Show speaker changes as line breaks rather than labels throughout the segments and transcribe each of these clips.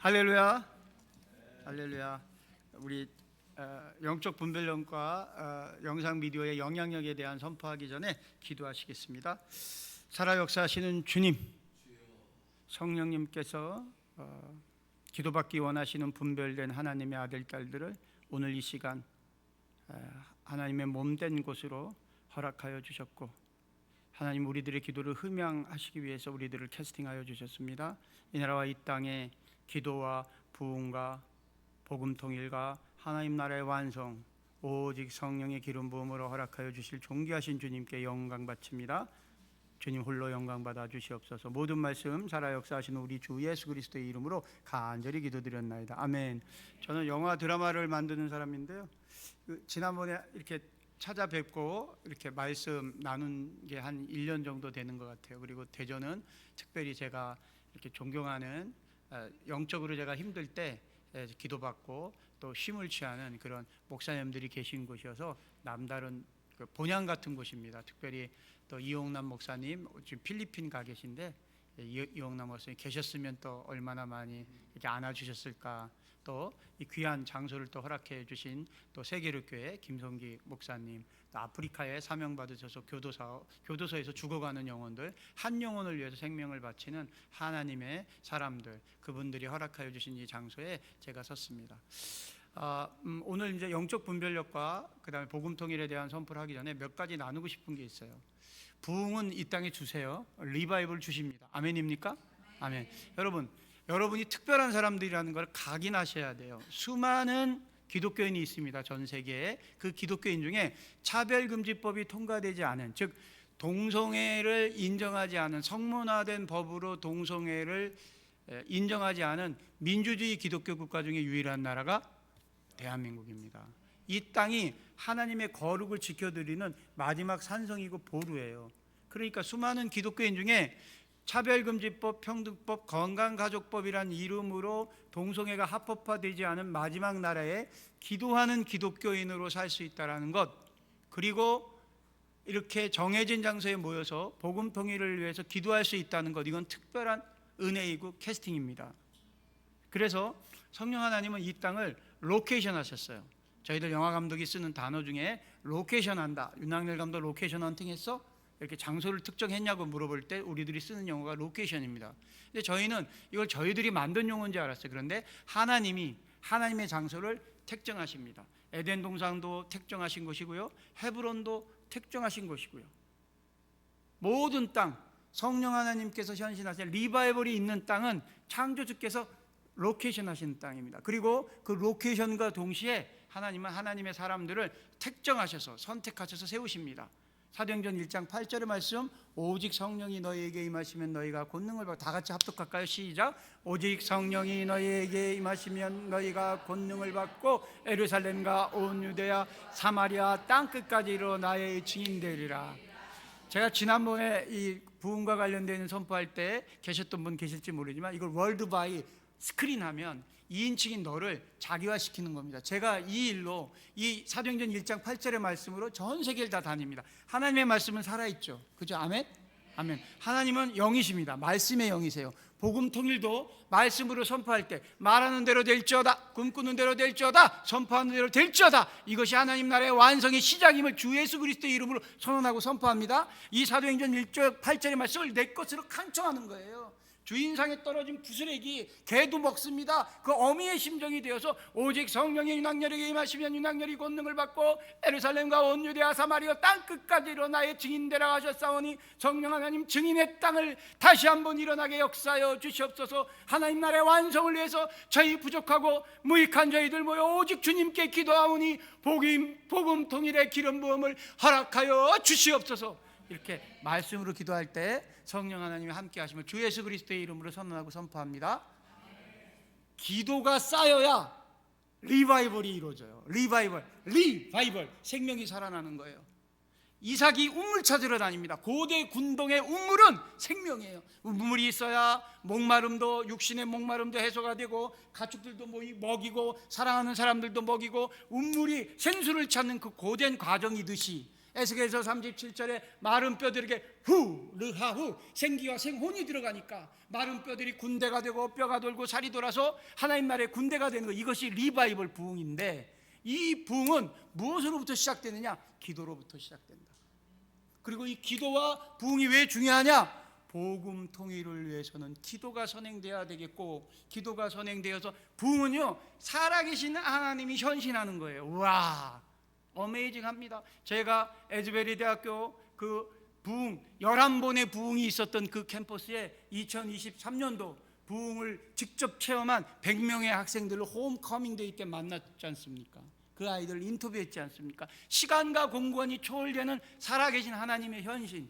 할렐루야, 할렐루야. 우리 영적 분별력과 영상 미디어의 영향력에 대한 선포하기 전에 기도하시겠습니다. 살아 역사하시는 주님, 성령님께서 기도받기 원하시는 분별된 하나님의 아들 딸들을 오늘 이 시간 하나님의 몸된 곳으로 허락하여 주셨고, 하나님 우리들의 기도를 흠양하시기 위해서 우리들을 캐스팅하여 주셨습니다. 이 나라와 이 땅에 기도와 부흥과 복음 통일과 하나님 나라의 완성, 오직 성령의 기름 부음으로 허락하여 주실 존귀하신 주님께 영광 바칩니다. 주님 홀로 영광 받아 주시옵소서. 모든 말씀 살아 역사하시는 우리 주 예수 그리스도의 이름으로 간절히 기도드렸나이다. 아멘. 저는 영화 드라마를 만드는 사람인데요, 지난번에 이렇게 찾아뵙고 이렇게 말씀 나눈 게 한 1년 정도 되는 것 같아요. 그리고 대전은 특별히 제가 이렇게 존경하는, 영적으로 제가 힘들 때 기도받고 또 쉼을 취하는 그런 목사님들이 계신 곳이어서 남다른 본향 같은 곳입니다. 특별히 또 이용남 목사님 지금 필리핀 가 계신데, 이용남 목사님 계셨으면 또 얼마나 많이 이렇게 안아주셨을까. 또 이 귀한 장소를 또 허락해 주신 또 세계로교회 김성기 목사님, 또 아프리카에 사명 받으셔서 교도소에서 죽어가는 영혼들, 한 영혼을 위해서 생명을 바치는 하나님의 사람들, 그분들이 허락하여 주신 이 장소에 제가 섰습니다. 오늘 이제 영적 분별력과 그다음에 복음 통일에 대한 선포를 하기 전에 몇 가지 나누고 싶은 게 있어요. 부흥은 이 땅에 주세요. 리바이벌 주십니다. 아멘입니까? 아멘. 여러분이 특별한 사람들이라는 걸 각인하셔야 돼요. 수많은 기독교인이 있습니다. 전 세계에. 그 기독교인 중에 차별금지법이 통과되지 않은, 즉 동성애를 인정하지 않은, 성문화된 법으로 동성애를 인정하지 않은 민주주의 기독교 국가 중에 유일한 나라가 대한민국입니다. 이 땅이 하나님의 거룩을 지켜드리는 마지막 산성이고 보루예요. 그러니까 수많은 기독교인 중에 차별금지법, 평등법, 건강가족법이란 이름으로 동성애가 합법화되지 않은 마지막 나라에 기도하는 기독교인으로 살 수 있다는 것, 그리고 이렇게 정해진 장소에 모여서 복음 통일을 위해서 기도할 수 있다는 것, 이건 특별한 은혜이고 캐스팅입니다. 그래서 성령 하나님은 이 땅을 로케이션 하셨어요. 저희들 영화 감독이 쓰는 단어 중에 로케이션 한다, 윤학열 감독 로케이션 헌팅 했어? 이렇게 장소를 특정했냐고 물어볼 때 우리들이 쓰는 용어가 로케이션입니다. 근데 저희는 이걸 저희들이 만든 용어인 줄 알았어요. 그런데 하나님이 하나님의 장소를 택정하십니다. 에덴 동산도 택정하신 것이고요, 헤브론도 택정하신 것이고요, 모든 땅, 성령 하나님께서 현신하신 리바이벌이 있는 땅은 창조주께서 로케이션 하신 땅입니다. 그리고 그 로케이션과 동시에 하나님은 하나님의 사람들을 택정하셔서 선택하셔서 세우십니다. 사도행전 1장 8절의 말씀, 오직 성령이 너희에게 임하시면 너희가 권능을 받고, 다 같이 합독할까요? 시작. 오직 성령이 너희에게 임하시면 너희가 권능을 받고 예루살렘과 온 유대야 사마리아 땅끝까지 이르러 나의 증인 되리라. 제가 지난번에 이 부흥과 관련된 선포할 때 계셨던 분 계실지 모르지만, 이걸 월드바이 스크린하면 2인칭인 너를 자기화시키는 겁니다. 제가 이 일로, 이 사도행전 1장 8절의 말씀으로 전 세계를 다 다닙니다. 하나님의 말씀은 살아있죠. 그죠? 아멘? 아멘. 하나님은 영이십니다. 말씀의 영이세요. 복음 통일도 말씀으로 선포할 때 말하는 대로 될지어다, 꿈꾸는 대로 될지어다, 선포하는 대로 될지어다, 이것이 하나님 나라의 완성의 시작임을 주 예수 그리스도의 이름으로 선언하고 선포합니다. 이 사도행전 1장 8절의 말씀을 내 것으로 강청하는 거예요. 주인상에 떨어진 부스레기 개도 먹습니다. 그 어미의 심정이 되어서 오직 성령의 윤학열에게 임하시면 윤학열이 권능을 받고 예루살렘과 온 유대아 사마리아 땅끝까지 일어 나의 증인되라 하셨사오니, 성령 하나님 증인의 땅을 다시 한번 일어나게 역사하여 주시옵소서. 하나님 나라의 완성을 위해서 저희 부족하고 무익한 저희들 모여 오직 주님께 기도하오니 복음 통일의 기름 부음을 허락하여 주시옵소서. 이렇게 말씀으로 기도할 때 성령 하나님이 함께 하심을 주 예수 그리스도의 이름으로 선언하고 선포합니다. 기도가 쌓여야 리바이벌이 이루어져요. 리바이벌, 생명이 살아나는 거예요. 이삭이 우물 찾으러 다닙니다. 고대 군동의 우물은 생명이에요. 우물이 있어야 목마름도, 육신의 목마름도 해소가 되고, 가축들도 먹이고, 사랑하는 사람들도 먹이고, 우물이 생수를 찾는 그 고된 과정이듯이 에스겔서 37절에 마른 뼈들에게 후, 르하후, 생기와 생혼이 들어가니까 마른 뼈들이 군대가 되고 뼈가 돌고 살이 돌아서 하나님 나라의 군대가 되는 거, 이것이 리바이벌 부흥인데, 이 부흥은 무엇으로부터 시작되느냐? 기도로부터 시작된다. 그리고 이 기도와 부흥이 왜 중요하냐? 복음 통일을 위해서는 기도가 선행돼야 되겠고, 기도가 선행되어서 부흥은요, 살아계신 하나님이 현신하는 거예요. 와, 어메이징합니다. 제가 에즈베리 대학교 그 부흥 11번의 부흥이 있었던 그 캠퍼스에 2023년도 부흥을 직접 체험한 100명의 학생들을 홈커밍 데이 때 만났지 않습니까? 그 아이들을 인터뷰했지 않습니까? 시간과 공간이 초월되는 살아계신 하나님의 현신.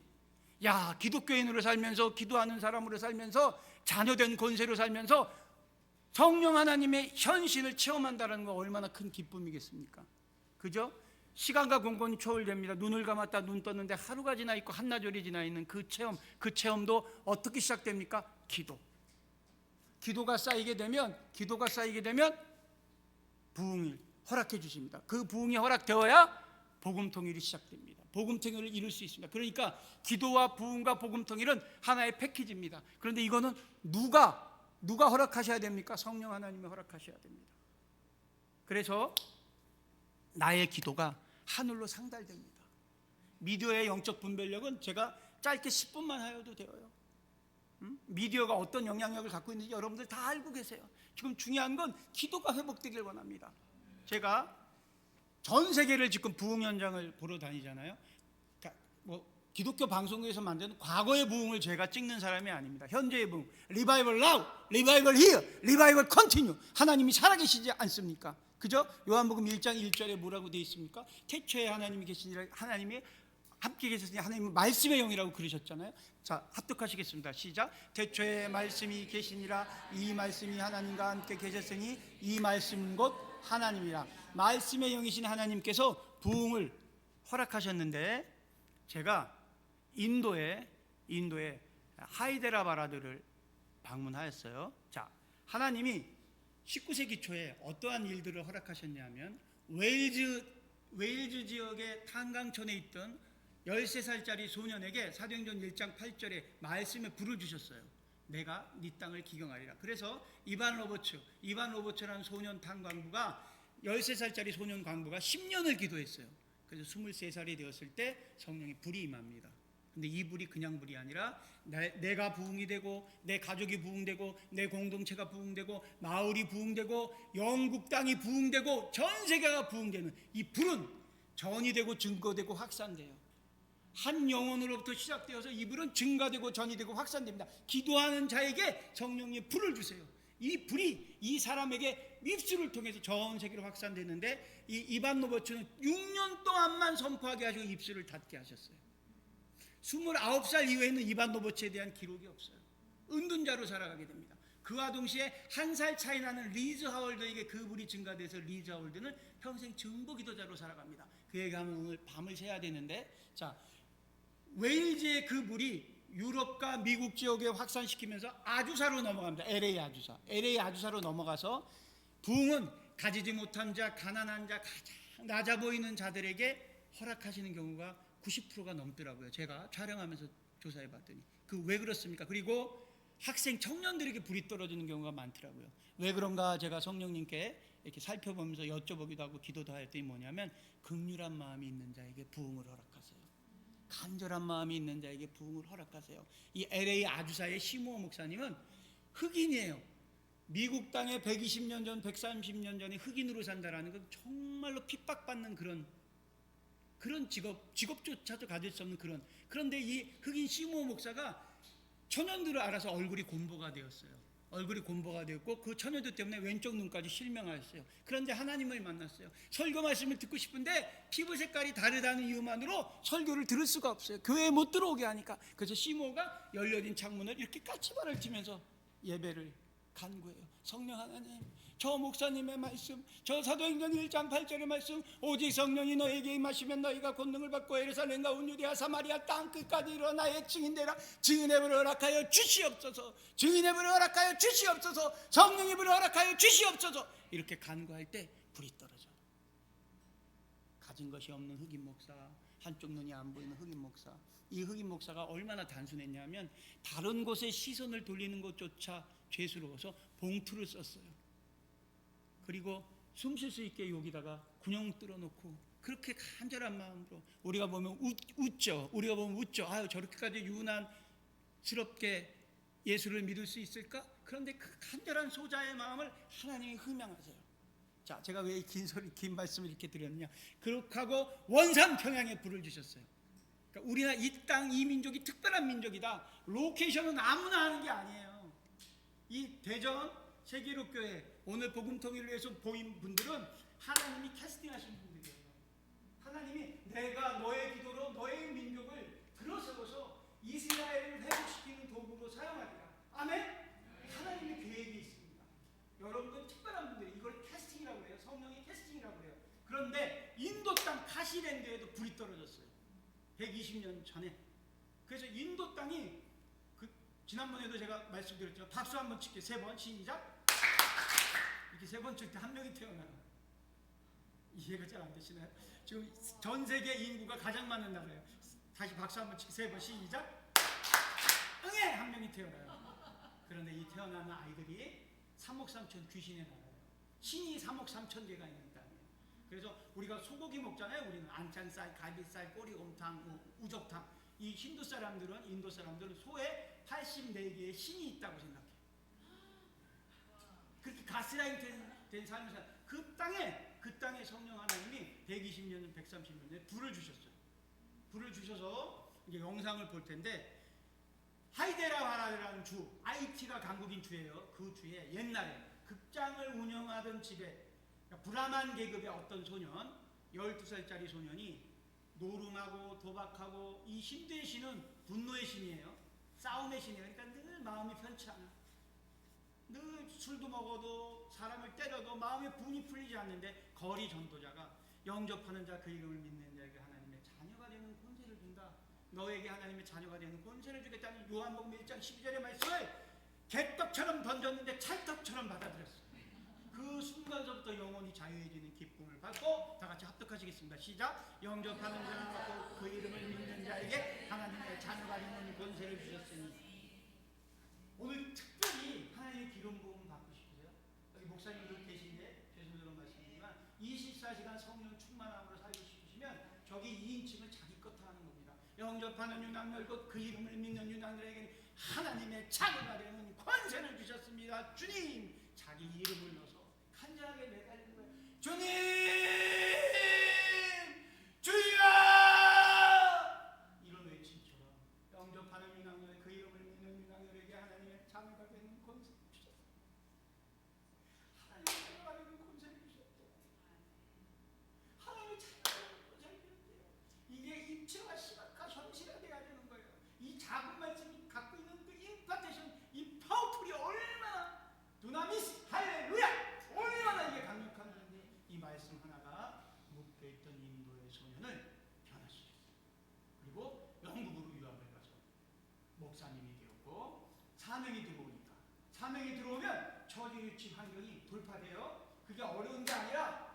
야, 기독교인으로 살면서, 기도하는 사람으로 살면서, 자녀된 권세로 살면서 성령 하나님의 현신을 체험한다는 거 얼마나 큰 기쁨이겠습니까? 그죠? 시간과 공간이 초월됩니다. 눈을 감았다 눈 떴는데 하루가 지나 있고 한나절이 지나 있는 그 체험도 어떻게 시작됩니까? 기도가 쌓이게 되면 부흥을 허락해 주십니다. 그 부흥이 허락되어야 복음 통일이 시작됩니다. 복음 통일을 이룰 수 있습니다. 그러니까 기도와 부흥과 복음 통일은 하나의 패키지입니다. 그런데 이거는 누가 허락하셔야 됩니까? 성령 하나님이 허락하셔야 됩니다. 그래서 나의 기도가 하늘로 상달됩니다. 미디어의 영적 분별력은 제가 짧게 10분만 하여도 되어요. 미디어가 어떤 영향력을 갖고 있는지 여러분들 다 알고 계세요. 지금 중요한 건 기도가 회복되길 원합니다. 제가 전 세계를 지금 부흥 현장을 보러 다니잖아요. 그러니까 기독교 방송국에서 만드는 과거의 부흥을 제가 찍는 사람이 아닙니다. 현재의 부흥, 리바이벌 나우, 리바이벌 히어, 리바이벌 컨티뉴. 하나님이 살아계시지 않습니까? 그죠? 요한복음 1장 1절에 뭐라고 되어 있습니까? 태초에 하나님이 계시니라, 하나님이 함께 계셨으니 하나님은 말씀의 영이라고 그러셨잖아요. 자, 합독하시겠습니다. 시작. 태초에 말씀이 계시니라, 이 말씀이 하나님과 함께 계셨으니 이 말씀 곧 하나님이라. 말씀의 영이신 하나님께서 부흥을 허락하셨는데, 제가 인도에 하이데라바라드를 방문하였어요. 자, 하나님이 19세기 초에 어떠한 일들을 허락하셨냐면, 웨일즈 지역의 탄광촌에 있던 13살짜리 소년에게 사도행전 1장 8절에 말씀의 불을 주셨어요. 내가 네 땅을 기경하리라. 그래서 이반 로버츠라는 소년 탄광부가 13살짜리 소년 광부가 10년을 기도했어요. 그래서 23살이 되었을 때 성령의 불이 임합니다. 근데 이 불이 그냥 불이 아니라 내가 부흥이 되고, 내 가족이 부흥되고, 내 공동체가 부흥되고, 마을이 부흥되고, 영국 땅이 부흥되고, 전 세계가 부흥되는 이 불은 전이 되고 증거되고 확산돼요. 한 영혼으로부터 시작되어서 이 불은 증가되고 전이 되고 확산됩니다. 기도하는 자에게 성령의 불을 주세요. 이 불이 이 사람에게 입술을 통해서 전 세계로 확산됐는데, 이 이반 로버츠는 6년 동안만 선포하게 하시고 입술을 닫게 하셨어요. 29살 이후에는 이반 로버츠에 대한 기록이 없어요. 은둔자로 살아가게 됩니다. 그와 동시에 1살 차이 나는 리즈 하월드에게 그 불이 증가돼서 리즈 하월드는 평생 증거 기도자로 살아갑니다. 그에게 하면 오늘 밤을 새야 되는데, 자, 웨일즈의 그 불이 유럽과 미국 지역에 확산시키면서 아주사로 넘어갑니다. LA 아주사로 넘어가서 부흥은 가지지 못한 자, 가난한 자, 가장 낮아 보이는 자들에게 허락하시는 경우가 90%가 넘더라고요. 제가 촬영하면서 조사해 봤더니. 왜 그렇습니까? 그리고 학생 청년들에게 불이 떨어지는 경우가 많더라고요. 왜 그런가 제가 성령님께 이렇게 살펴보면서 여쭤보기도 하고 기도도 하였더니 뭐냐면, 긍휼한 마음이 있는 자에게 부흥을 허락하세요. 간절한 마음이 있는 자에게 부흥을 허락하세요. 이 LA 아주사의 시무어 목사님은 흑인이에요. 미국 땅에 120년 전, 130년 전에 흑인으로 산다라는 건 정말로 핍박받는 그런 직업조차도 가질 수 없는 그런데 이 흑인 시무어 목사가 처녀들을 알아서 얼굴이 곰보가 되었어요. 얼굴이 곰보가 되었고, 그 처녀들 때문에 왼쪽 눈까지 실명하였어요. 그런데 하나님을 만났어요. 설교 말씀을 듣고 싶은데 피부 색깔이 다르다는 이유만으로 설교를 들을 수가 없어요. 교회에 못 들어오게 하니까. 그래서 시모가 열려진 창문을 이렇게 까치발을 치면서 예배를 간구해요. 성령 하나님, 저 목사님의 말씀, 저 사도행전 1장 8절의 말씀, 오직 성령이 너에게 임하시면 너희가 권능을 받고 예루살렘과 온 유대와 사마리아 땅 끝까지 이르러 나의 증인되라. 증인의 불을 허락하여 주시옵소서. 증인의 불을 허락하여 주시옵소서. 성령의 불을 허락하여 주시옵소서. 이렇게 간구할 때 불이 떨어져요. 가진 것이 없는 흑인 목사, 한쪽 눈이 안 보이는 흑인 목사. 이 흑인 목사가 얼마나 단순했냐면 다른 곳에 시선을 돌리는 것조차 죄스러워서 봉투를 썼어요. 그리고 숨 쉴 수 있게 여기다가 군용 뚫어놓고 그렇게 간절한 마음으로 우리가 보면 웃죠. 우리가 보면 웃죠. 아유, 저렇게까지 유난스럽게 예수를 믿을 수 있을까? 그런데 그 간절한 소자의 마음을 하나님이 흠양하세요. 자, 제가 왜 긴 말씀을 이렇게 드렸냐? 그렇게 하고 원산 평양에 불을 주셨어요. 그러니까 우리나라 이 땅, 이 민족이 특별한 민족이다. 로케이션은 아무나 하는 게 아니에요. 이 대전 세계로교회 오늘 복음 통일을 위해서 보인 분들은 하나님이 캐스팅하신 분들이에요. 하나님이 내가 너의 기도로 너의 민족을 들어세워서 이스라엘을 회복시키는 도구로 사용하리라. 아멘? 하나님의 계획이 있습니다. 여러분들 특별한 분들이 이걸 캐스팅이라고 해요. 성령의 캐스팅이라고 해요. 그런데 인도 땅 카시랜드에도 불이 떨어졌어요. 120년 전에. 그래서 인도 땅이 지난번에도 제가 말씀드렸죠. 박수 한번 칠게요. 3번 시작. 이렇게 3번 칠 때 한 명이 태어나요. 이해가 잘 안 되시나요? 지금 전 세계 인구가 가장 많은 나라예요. 다시 박수 한번 칠게요. 3번 시작. 응애 한 명이 태어나요. 그런데 이 태어나는 아이들이 3억 3천 귀신의 나라예요. 신이 3억 3천 개가 있는 땅이에요. 그래서 우리가 소고기 먹잖아요. 우리는 안창살, 갈비살, 꼬리곰탕, 우적탕. 이 힌두 사람들은, 인도 사람들은 소에 84개의 신이 있다고 생각해요. 그렇게 가스라이팅 된 삶을 살. 그 땅에 성령 하나님이 120년, 130년에 불을 주셨어요. 불을 주셔서 이제 영상을 볼 텐데, 하이데라바라라는 주, IT가 강국인 주예요. 그 주에 옛날에 극장을 운영하던 집에 브라만 계급의 어떤 소년, 12살짜리 소년이 노름하고 도박하고, 이 힌두의 신은 분노의 신이에요. 싸움의 신이에요. 그러니까 늘 마음이 편치 않아. 늘 술도 먹어도 사람을 때려도 마음의 분이 풀리지 않는데, 거리 전도자가 영접하는 자 그 이름을 믿는 자에게 하나님의 자녀가 되는 권세를 준다. 너에게 하나님의 자녀가 되는 권세를 주겠다는 요한복음 1장 12절의 말씀을 개떡처럼 던졌는데 찰떡처럼 받아들였어요. 그 순간서부터 영혼이 자유해지는 기쁨을 받고, 다 같이 합독하시겠습니다. 시작. 영접하는 자와 그 이름을 믿는 자에게 하나님의 자녀가 되는 권세를 주셨으니. 오늘 특별히 하나님의 기름 부음 받고 싶으세요? 여기 목사님들 계신데 죄송스러운 말씀이지만 24시간 성령 충만함으로 살고 싶으시면 저기 2인칭을 자기 것 하는 겁니다. 영접하는 유난들 곧 그 이름을 믿는 유난들에게 하나님의 자녀가 되는 권세를 주셨습니다. 주님, 자기 이름을 넣어서 간절하게 매달리는 거예요. 주님, 주여! 이런 외침처럼 영접하는 유난들 그 이름을 믿는 유난들에게 하나님의 자녀가 되는 권세를 주셨어요. 하나님의 자녀가 되는 권세를 주셨대요. 하나님의 자녀가 되는 권세를 주셨대요. 이게 입체와 시각화 현실화되어야 되는 거예요. 이 작은 말씀이 갖고 있는 그 임파테이션, 이 파워풀이 얼마나 두나미스 할렐루야! 얼마나 이게 강력한 건데, 이 말씀 하나가 묶여있던 인도의 소년을 변화시켰어요. 그리고 영국으로 유학을 가서 목사님이 되었고, 사명이 들어오니까, 사명이 들어오면 처지유치 환경이 돌파돼요. 그게 어려운 게 아니라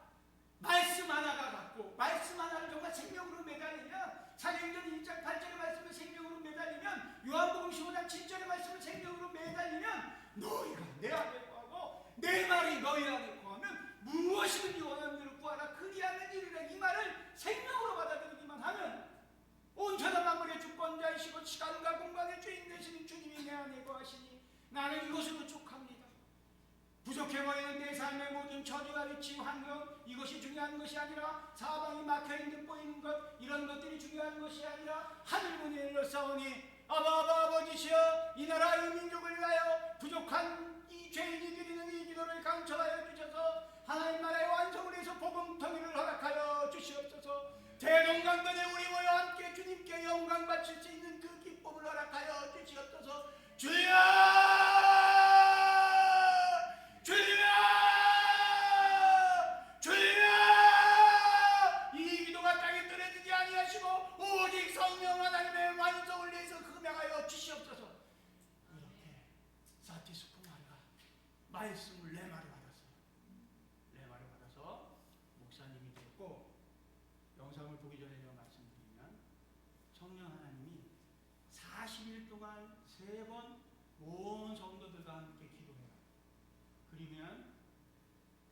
말씀 하나가 갖고, 말씀 하나를 정말 생명으로 매달리면, 사도행전 1장 8절의 말씀을 생명으로 매달리면, 요한복음 15장 7절의 말씀을 생명으로 매달리면, 너희가 내 안에 구하고 내 말이 너희 안에 구하면 무엇이든지 원하는 대로 구하라 그리하는 일이라. 이 말을 생명으로 받아들이기만 하면 온 천하 만물의 주권자이시고 시간과 공간의 주인 되시는 주님이 내 안에 거하시니 나는 이것으로 족합니다. 부족해 보이는 내 삶의 모든 처지와 위치, 환경, 이것이 중요한 것이 아니라, 사방이 막혀있는 듯 보이는 것, 이런 것들이 중요한 것이 아니라, 하늘문에 일러싸우니 아버지시여, 이 나라 이 민족을 위하여 부족한 이 죄인이 드리는 이 기도를 강철하여 주셔서 하나님 나라의 완성을 위해서 복음 통일을 허락하여 주시옵소서. 대동강변에 우리 모여 함께 주님께 영광 바칠 수 있는 그 기쁨을 허락하여 주시옵소서. 주여! 주여! 주여! 이 기도가 땅에 떨어지지 아니하시고 오직 성령 하나님의 완성을 위해서 흠양하여 주시옵소서. 이렇게 사티스코 마리가 말씀을 레마를 받았어요. 레마를 받아서 목사님이 됐고, 보기 전에 제가 말씀드리면 성령 하나님이 40일 동안 3번 온 성도들과 함께 기도해라. 그러면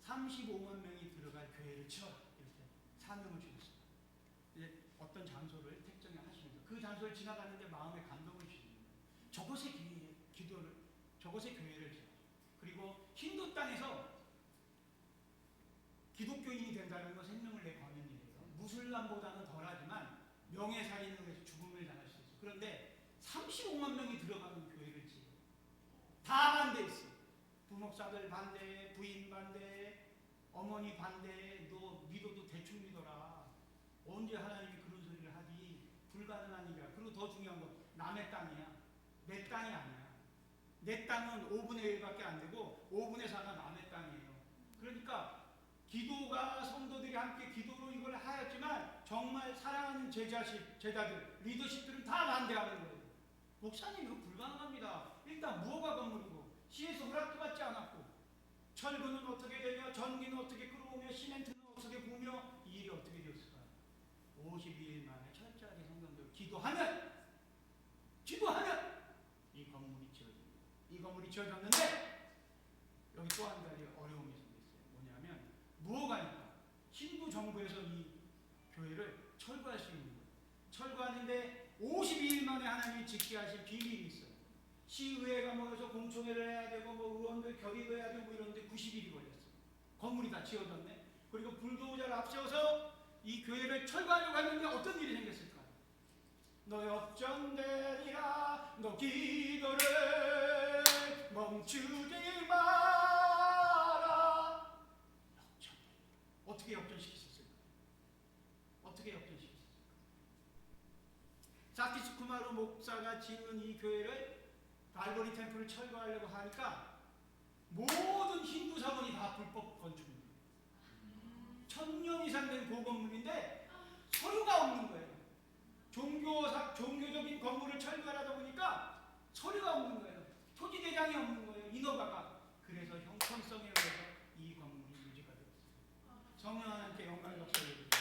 35만 명이 들어갈 교회를 지어라. 이렇게 사명을 주셨어요. 이제 어떤 장소를 택정해 하시면서 그 장소를 지나갔는데 마음에 감동을 주시는 거예요. 저곳에 교회를 지어라. 그리고 힌두 땅에서 기독교인이 된다는 건 생명을 내 거는 일이에요. 무슬람보다는 덜하지만 명예살인으로 해서 죽음을 당할 수 있어요. 그런데 35만 명이 들어가는 교회를 지어요. 다 반대했어. 부목사들 반대, 부인 반대, 어머니 반대. 너 믿어도 대충 믿어라. 언제 하나님이 그런 소리를 하지? 불가능한 일이야. 그리고 더 중요한 건 남의 땅이야. 내 땅이 아니야. 내 땅은 5분의 1밖에 안 되고 5분의 4가 남의 땅이에요. 그러니까 기도가 성도들이 함께 기도로 이걸 하였지만 정말 사랑하는 제자들, 리더십들은 다 반대하는 거예요. 목사님 이거 불가능합니다. 일단 무허가 건물이고 시에서 허락도 받지 않았고 철근은 어떻게 되며 전기는 어떻게 끌어오며 시멘트는 어떻게 부으며 이 일이 어떻게 되었을까요? 52일 만에 철저하게 성도들 기도하면 이 건물이 지어집니다. 이 건물이 지어졌는데 여기 또 한 가지 어려움이 생겼어요. 뭐냐면 무허가니까 힌두 정부에서 이 교회를 철거할 수 있는 거예요. 철거하는데 52일 만에 하나님이 짓게 하신 비밀이 있어요. 시의회가 모여서 공청회를 해야 되고 의원들 결의도 해야 되고 이런데 90일이 걸렸어요. 건물이 다 지어졌네. 그리고 불도저를 앞세워서 이 교회를 철거하려고 했는데 어떤 일이 생겼을까? 너 역전되리라. 너 기도를 멈추지 마라. 어떻게 역전시켰을까? 사키스 쿠마루 목사가 지은 이 교회를 갈보리 템플을 철거하려고 하니까 모든 힌두 사원이 다 불법 건축물이에요. 1000년 이상 된 고건물인데 서류가 없는 거예요. 종교적인 건물을 철거하다 보니까 서류가 없는 거예요. 토지 대장이 없는 거예요. 인허가가. 그래서 형평성에 의해서 이 건물이 유지가 되었어요. 성령 하나님께 영광을 돌려드립니다.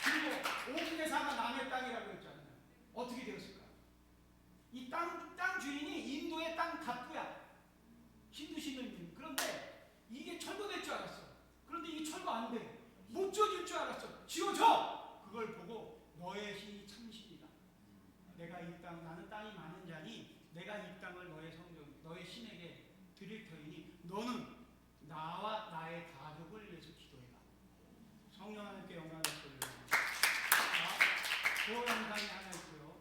그리고 5분의 4가 남의 땅이라고 했잖아요. 어떻게 되었을까? 이 땅 주인이 인도의 땅 갑부야. 힌두 신을 믿는. 그런데 이게 철거될 줄 알았어. 그런데 이게 철거 안 돼. 못 지어질 줄 알았어. 지어져! 그걸 보고 너의 신이 참 신이다. 내가 이 땅, 나는 땅이 많은 자니 내가 이 땅을 너의 신에게 드릴 터이니 너는 나와 나의 가족을 위해서 기도해라. 성령 하나님께 영광을 돌려드립니다. 고영상이 하나 있고요.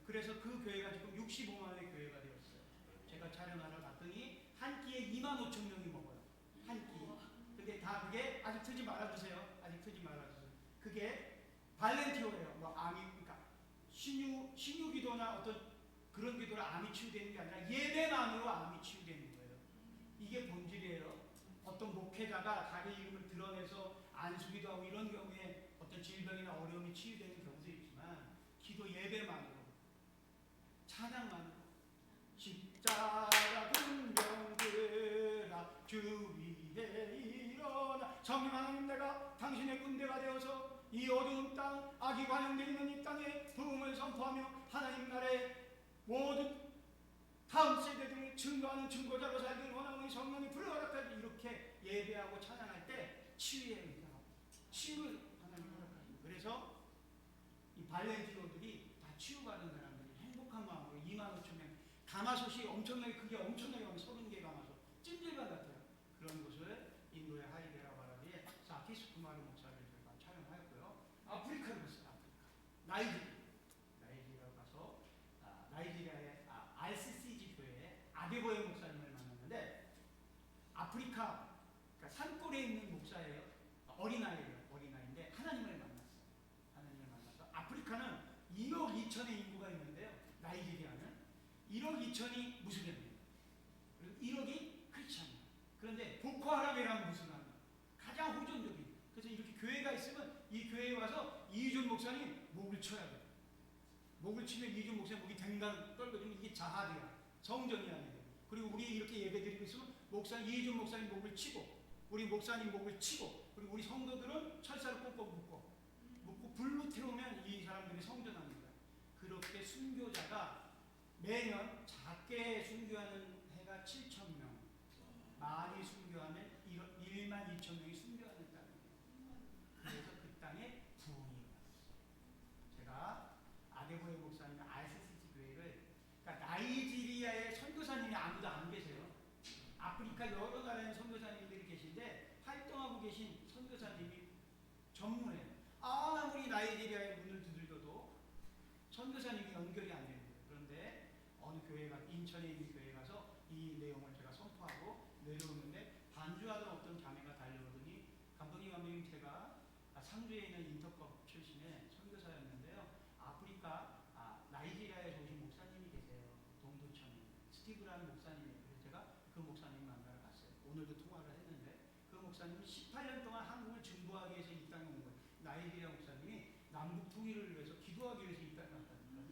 그래서 그 교회가 지금 65만의 교회가 되었어요. 제가 촬영하러 갔더니 한 끼에 25,000명이 먹어요. 한 끼. 근데 다 그게 아직 트지 말아주세요. 그게 발렌티오예요. 그러니까 신유 기도나 어떤 그런 기도를 암이 치유되는 게 아니라 예배만으로 암이 치유되는 거예요. 이게 본질이에요. 어떤 목회자가 자기 이름을 드러내서 안수기도 하고 이런 경우에 어떤 질병이나 어려움이 치유되는 경우도 있지만 기도 예배만으로 찬양만으로 십자가 군병들아 주 위에 일어나 성령 하나님 내가 당신의 군대가 되어서 이 어두운 땅 악이 관영되어 있는 이 땅에 부흥을 선포하며 하나님 나라의 모든 다음 세대들을 증거하는 증거자로 살기를 원하는 성령이 불러가라까지 이렇게 예배하고 찬양할 때 치유의 은혜가 치유를 하나님 허락하십니다. 그래서 이 발렌티노들이 다 치유받은 사람들이 행복한 마음으로 25,000명 가마솥이 엄청나게 크게 엄청나게 30개 가마솥 찜질방 같아요. 그런 곳을 인도의 하이데라바라디에 사키스 쿠마르 목사를 저희가 촬영하였고요. 아프리카를 갔어요. 나이지리아로 가서 나이지리아의 RCCG 교회에 아데보에 목사님을 만났는데 아프리카 그러니까 산골에 있는 목사예요. 어린아이인데 하나님을 만나서 아프리카는 1억 2천의 인구가 있는데요. 나이지리아는 1억 2천이 무슬림이에요. 그리고 1억이 크리스찬이에요. 그런데 보코하람이라는 무슬림은 가장 호전적인. 그래서 이렇게 교회가 있으면 이 교회에 와서 이준 목사님 목을 쳐야 돼요. 목을 치면 이준 목사님 목이 댕강 떨거지면 이게 자하드야. 성전이 아니에요. 그리고 우리 이렇게 예배드리고 있으면 이준 목사님 목을 치고 우리 목사님 목을 치고 그리고 우리 성도들은 철사를 꼭꼭 묶고 이렇게 순교자가 매년 작게 순교하는 해가 7,000명, 많이 순교하면 1만 2천 명이 순교하는 땅이에요. 그래서 그 땅에 부흥이 일어났어요. 제가 아데보에 목사님 RCC 교회를, 그러니까 나이지리아의 선교사님이 아무도 안 계세요. 아프리카 여러 나라의 선교사님들이 계신데 활동하고 계신 선교사님이 전무해요. 아무리 나이지리아의 문을 두들겨도 선교사님이 연결이 안 되는 거예요. 그런데 어느 교회가, 인천에 있는 교회에 가서 이 내용을 제가 선포하고 내려오는데 반주하던 어떤 자매가 달려오더니, 감독님 제가 상주에 있는 인터컵 출신의 선교사였는데요, 아프리카 나이지리아에서 오신 목사님이 계세요. 동두천에 스티브라는 목사님이에요. 그래서 제가 그 목사님 만나러 갔어요. 오늘도 통화를 했는데 그 목사님은 18년 동안 한국을 증거하기 위해서 이 땅에 온 거예요. 나이지리아 목사님이 남북 통일을 위해서 기도하기 위해서 이 땅에 왔다니까요.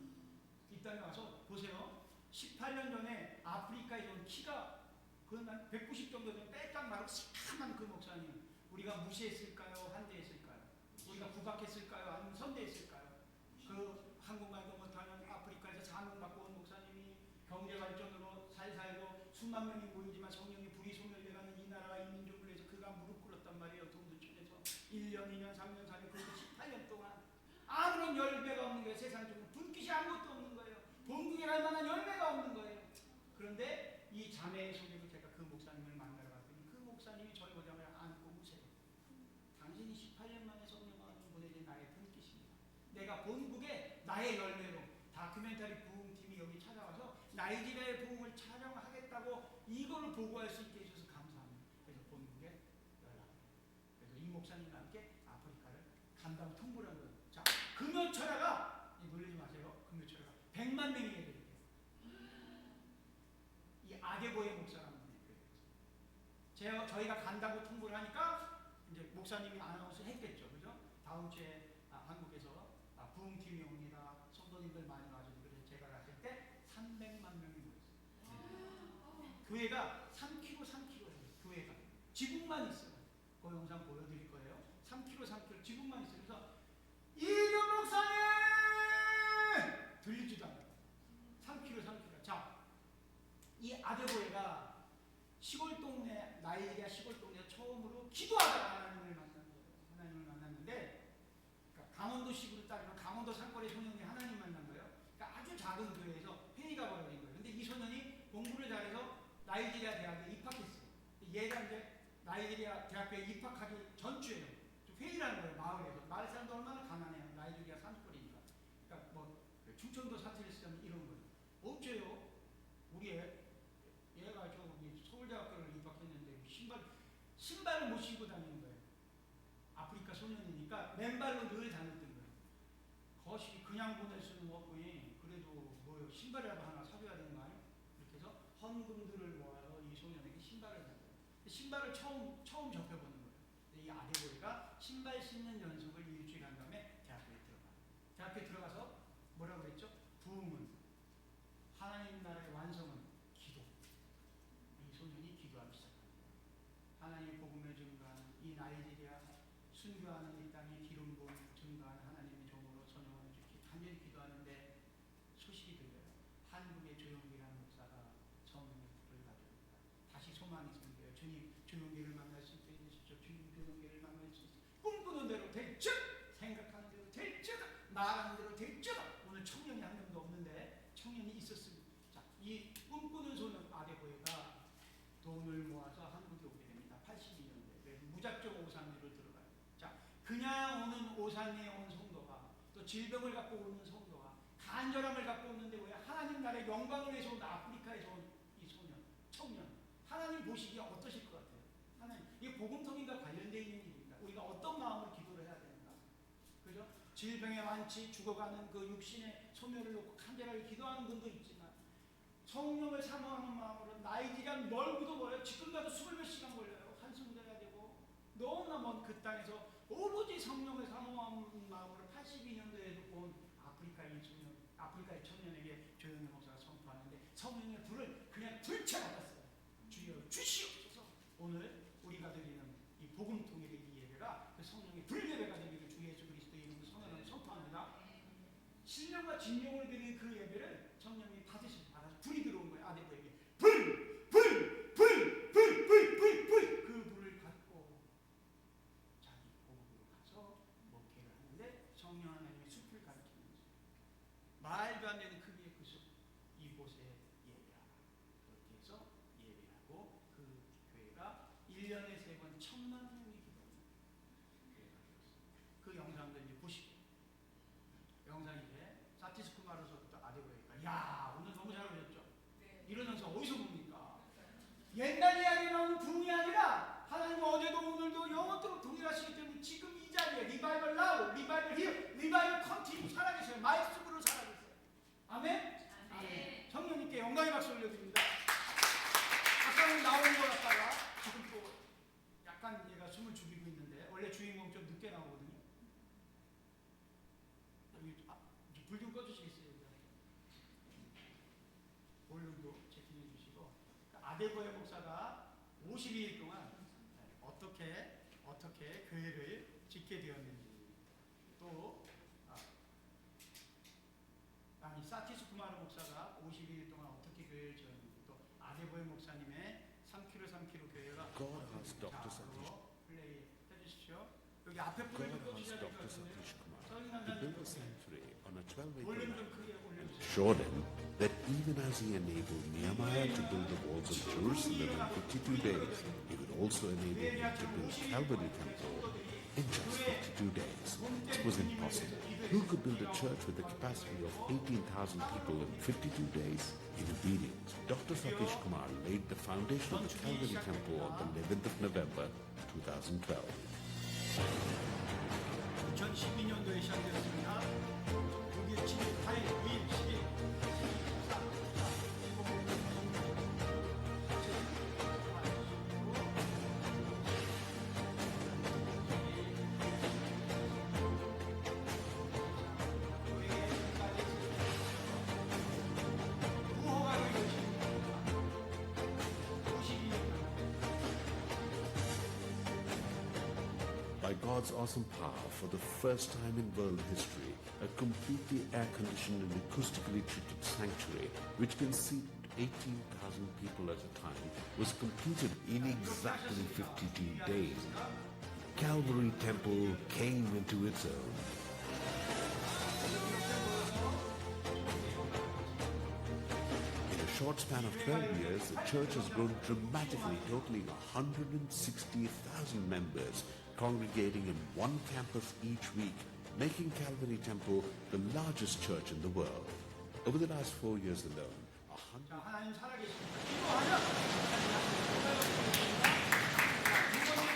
이 땅에 와서 보세요. 18년 전에 아프리카에 온 키가 그건 한 190 정도 되면 빼딱 마르고 새카만 그 목사님, 우리가 무시했을까요? 한대했을까요? 우리가 구박했을까요? 아니면 선대했을까요? 그 한국말도 못하는 아프리카에서 사명받고 온 목사님이 경제 발전으로 살살고 수만 명이 모이지만 성령이 불이 소멸돼가는 이 나라와 이 민족을 위해서 그가 무릎 꿇었단 말이에요. 동두천에서 1년, 2년, 3년, 4년, 그리고 18년 동안 아무런 열매가 없는 거예요. 세상적으로 분깃이 아무것도 없는 거예요. 본국에 갈 만한 열매가 없는 거예요. 그런데 이 자매의 소개로 제가 그 목사님을 만나러 갔더니 그 목사님이 저희 보자마자 안고 우세요. 당신이 18년 만에 성령을 보내준 나의 분깃입니다. 내가 본국에 나의 열매로 다큐멘터리 부흥팀이 여기 찾아와서 나이지리아의 부흥을 촬영하겠다고 이걸 보고할 수 있게 해주셔서 감사합니다. 그래서 본국에 연락해요. 그래서 이 목사님과 함께 아프리카를 간다고 통보를 한 거예요. 자, 금요철야가, 놀리지 마세요. 금요철야가 100만 명이 예배드려요. 이 아데보의 목사라는 분이 있어요. 저희가 간다고 통보를 하니까 이제 목사님이 아나운서 했겠죠. 그죠? 다음 주에 한국에서 부흥팀이 옵니다. 성도님들 많이 와주고. 그래서 제가 갔을 때 300만 명이 모였어요. 교회가 3km 교회가 지붕만 있어요. 그 영상 보여드릴 거예요. 3km 지붕만 있어요. 그래서 이준 목사님 들리지도 않아요. 3km. 자, 이 아데보에가 시골 동네, 나이지리아 시골 동네 처음으로 기도하다가 하나님을 만났는데, 그러니까 강원도식으로 따지면 강원도 산골의 소년이 하나님 만난 거예요. 그러니까 아주 작은 교회에서 회의가 벌어진 거예요. 근데 이 소년이 공부를 잘해서 나이지리아 대학에 입학했어요. 얘가 이제 나이지리아 대학교에 입학하기 전주에요. 회의라는 거예요. 마을에서. 마을 사람도 얼마나 가난해요. 나이지리아 산골이니까. 그러니까 뭐 충청도 사투리 쓰면 이런 거예요. 어째요? 우리 얘가 저기 서울대학교를 입학했는데 신발을 못 신고 다니는 거예요. 아프리카 소년이니까 맨발로 늘 다녔던 거예요. 거시 그냥 보낼 수는 없고, 그래도 뭐 신발이라도 하나 사줘야 되는 거 아니에요? 이렇게 해서 헌금들을 모아서 이 소년에게 신발을 샀어요. 신발을 처음 접해보는 거예요. 이 아데보이가 신발 신는 연습을 일주일 한 다음에 대학교에 들어가요. 대학교에 들어가서 뭐라고 그랬죠? 부흥은, 하나님 나라의 완성은 기도. 이 소년이 기도하기 시작합니다. 하나님의 복음을 증거하는 이 나이지리아 순교하는 이 땅에 기름 부음을 증거하는 하나님의 종으로 선영하는 주께 간절히 기도하는데 소식이 들려요. 한국의 조용기라는 목사가 성령의 불을 가지고 있다. 다시 소망이 생겨요. 주님, 조용기를 만날 수 있게 해주십시오. 주님, 조용기를 만날 수 있게. 꿈꾸는 대로 될즉, 생각하는 대로 될즉, 말하는 대로 될즉. 오늘 청년이 한 명도 없는데 청년이 있었습니다. 자, 이 꿈꾸는 소년 아데보에가 돈을 모아서 한국에 오게 됩니다. 82년대. 무작정 오산리로 들어가요. 자, 그냥 오는 오산리에 온 성도가, 또 질병을 갖고 오는 성도가, 간절함을 갖고 오는데 왜 하나님 나라의 영광을 위해서 온 아프리카에서 온 이 청년. 하나님 보시기에 어떠실 것 같아요? 하나님, 이게 복음통일과 관련되어 있는 일입니다. 우리가 어떤 마음으로 기도를 해야 되는가? 그죠? 질병의 완치, 죽어가는 그 육신의 소멸을 놓고 간절하게 기도하는 분도 있지만, 성령을 사모하는 마음으로 나이지리아 멀고도 멀어요. 지금 가도 20몇 시간 걸려요. 한숨 자야 되고 너무나 먼 그 땅에서 오로지 성령을 사모하는 마음으로 82년도에도 온 아프리카의 청년에게 조용히 목사가 선포하는데 성령의 불을 그냥 불쳐받았어요. 주여 주시옵소서. 오늘 우리가 드리는 이 복음 통일의 이 예배가 그 성령의 불 예배가 되기를 주 예수 그리스도의 이름으로 선언하는 선포합니다. 신령과 진령을 드리는 성령 하나님의 숲을 가리키는 거죠. 말도 안 되는 크기의 그 숲, 이곳에 예배하라. 그렇게 해서 예배하고 그 교회가 1년에 3번 1000만 명이 기도하는 교회가 되었습니다. 그 영상들 이제 보시고, 영상인데 사티스쿠마로서부터 아데고야까지. 야, 오늘 너무 잘 오셨죠? 네. 이런 영상 어디서 봅니까? 옛날 이야기 나오는 붕이 아니라 하나님 어제도 오늘도 영원토록 동일하시기 때문에 지금 이 자리에 리바이벌 나우, 리바이벌 히어, 리바이벌 컨티뉴 살아계셔요. 말씀으로 살아계세요. 아멘? 아멘. 성령님께 영광의 박수 올려드립니다. 아까는 나온 것 같다가 지금 또 약간 얘가 숨을 죽이고 있는데, 원래 주인공 좀 늦게 나오거든요. 불 좀 꺼주시겠어요? 볼륨도 체킹해 주시고. 아데고야 목사가 52일 동안 어떻게 교회를 짓게 되었는지, 또 사티스쿠마르 목사가 52일 동안 어떻게 교회를 지었는지, 또 아데고야 목사님의 3km 교회가 플레이 해주십시오. 여기 앞에 불을 좀 꺼주셔야 될 것 같은데요. 볼륨 좀 크게 올려주세요.
Showed him that even as he enabled Nehemiah to build the walls of Jerusalem in 52 days, he would also enable him to build Calvary Temple in just 52 days. It was impossible. Who could build a church with a capacity of 18,000 people in 52 days? In obedience, Dr. Satish Kumar laid the foundation of the Calvary Temple on the 11th of November 2012.
2012년도에 시작되었습니다. 6일, 7일, 8일, 9일, 10일, 14,
By God's awesome power, for the first time in world history, a completely air-conditioned and acoustically treated sanctuary, which can seat 18,000 people at a time, was completed in exactly 52 days. Calvary Temple came into its own. In a short span of 12 years, the church has grown dramatically, totaling 160,000 members, congregating in one campus each week, making Calvary Temple the largest church in the world. Over the last 4 years alone,
하나님 살아계십니다. 기도하면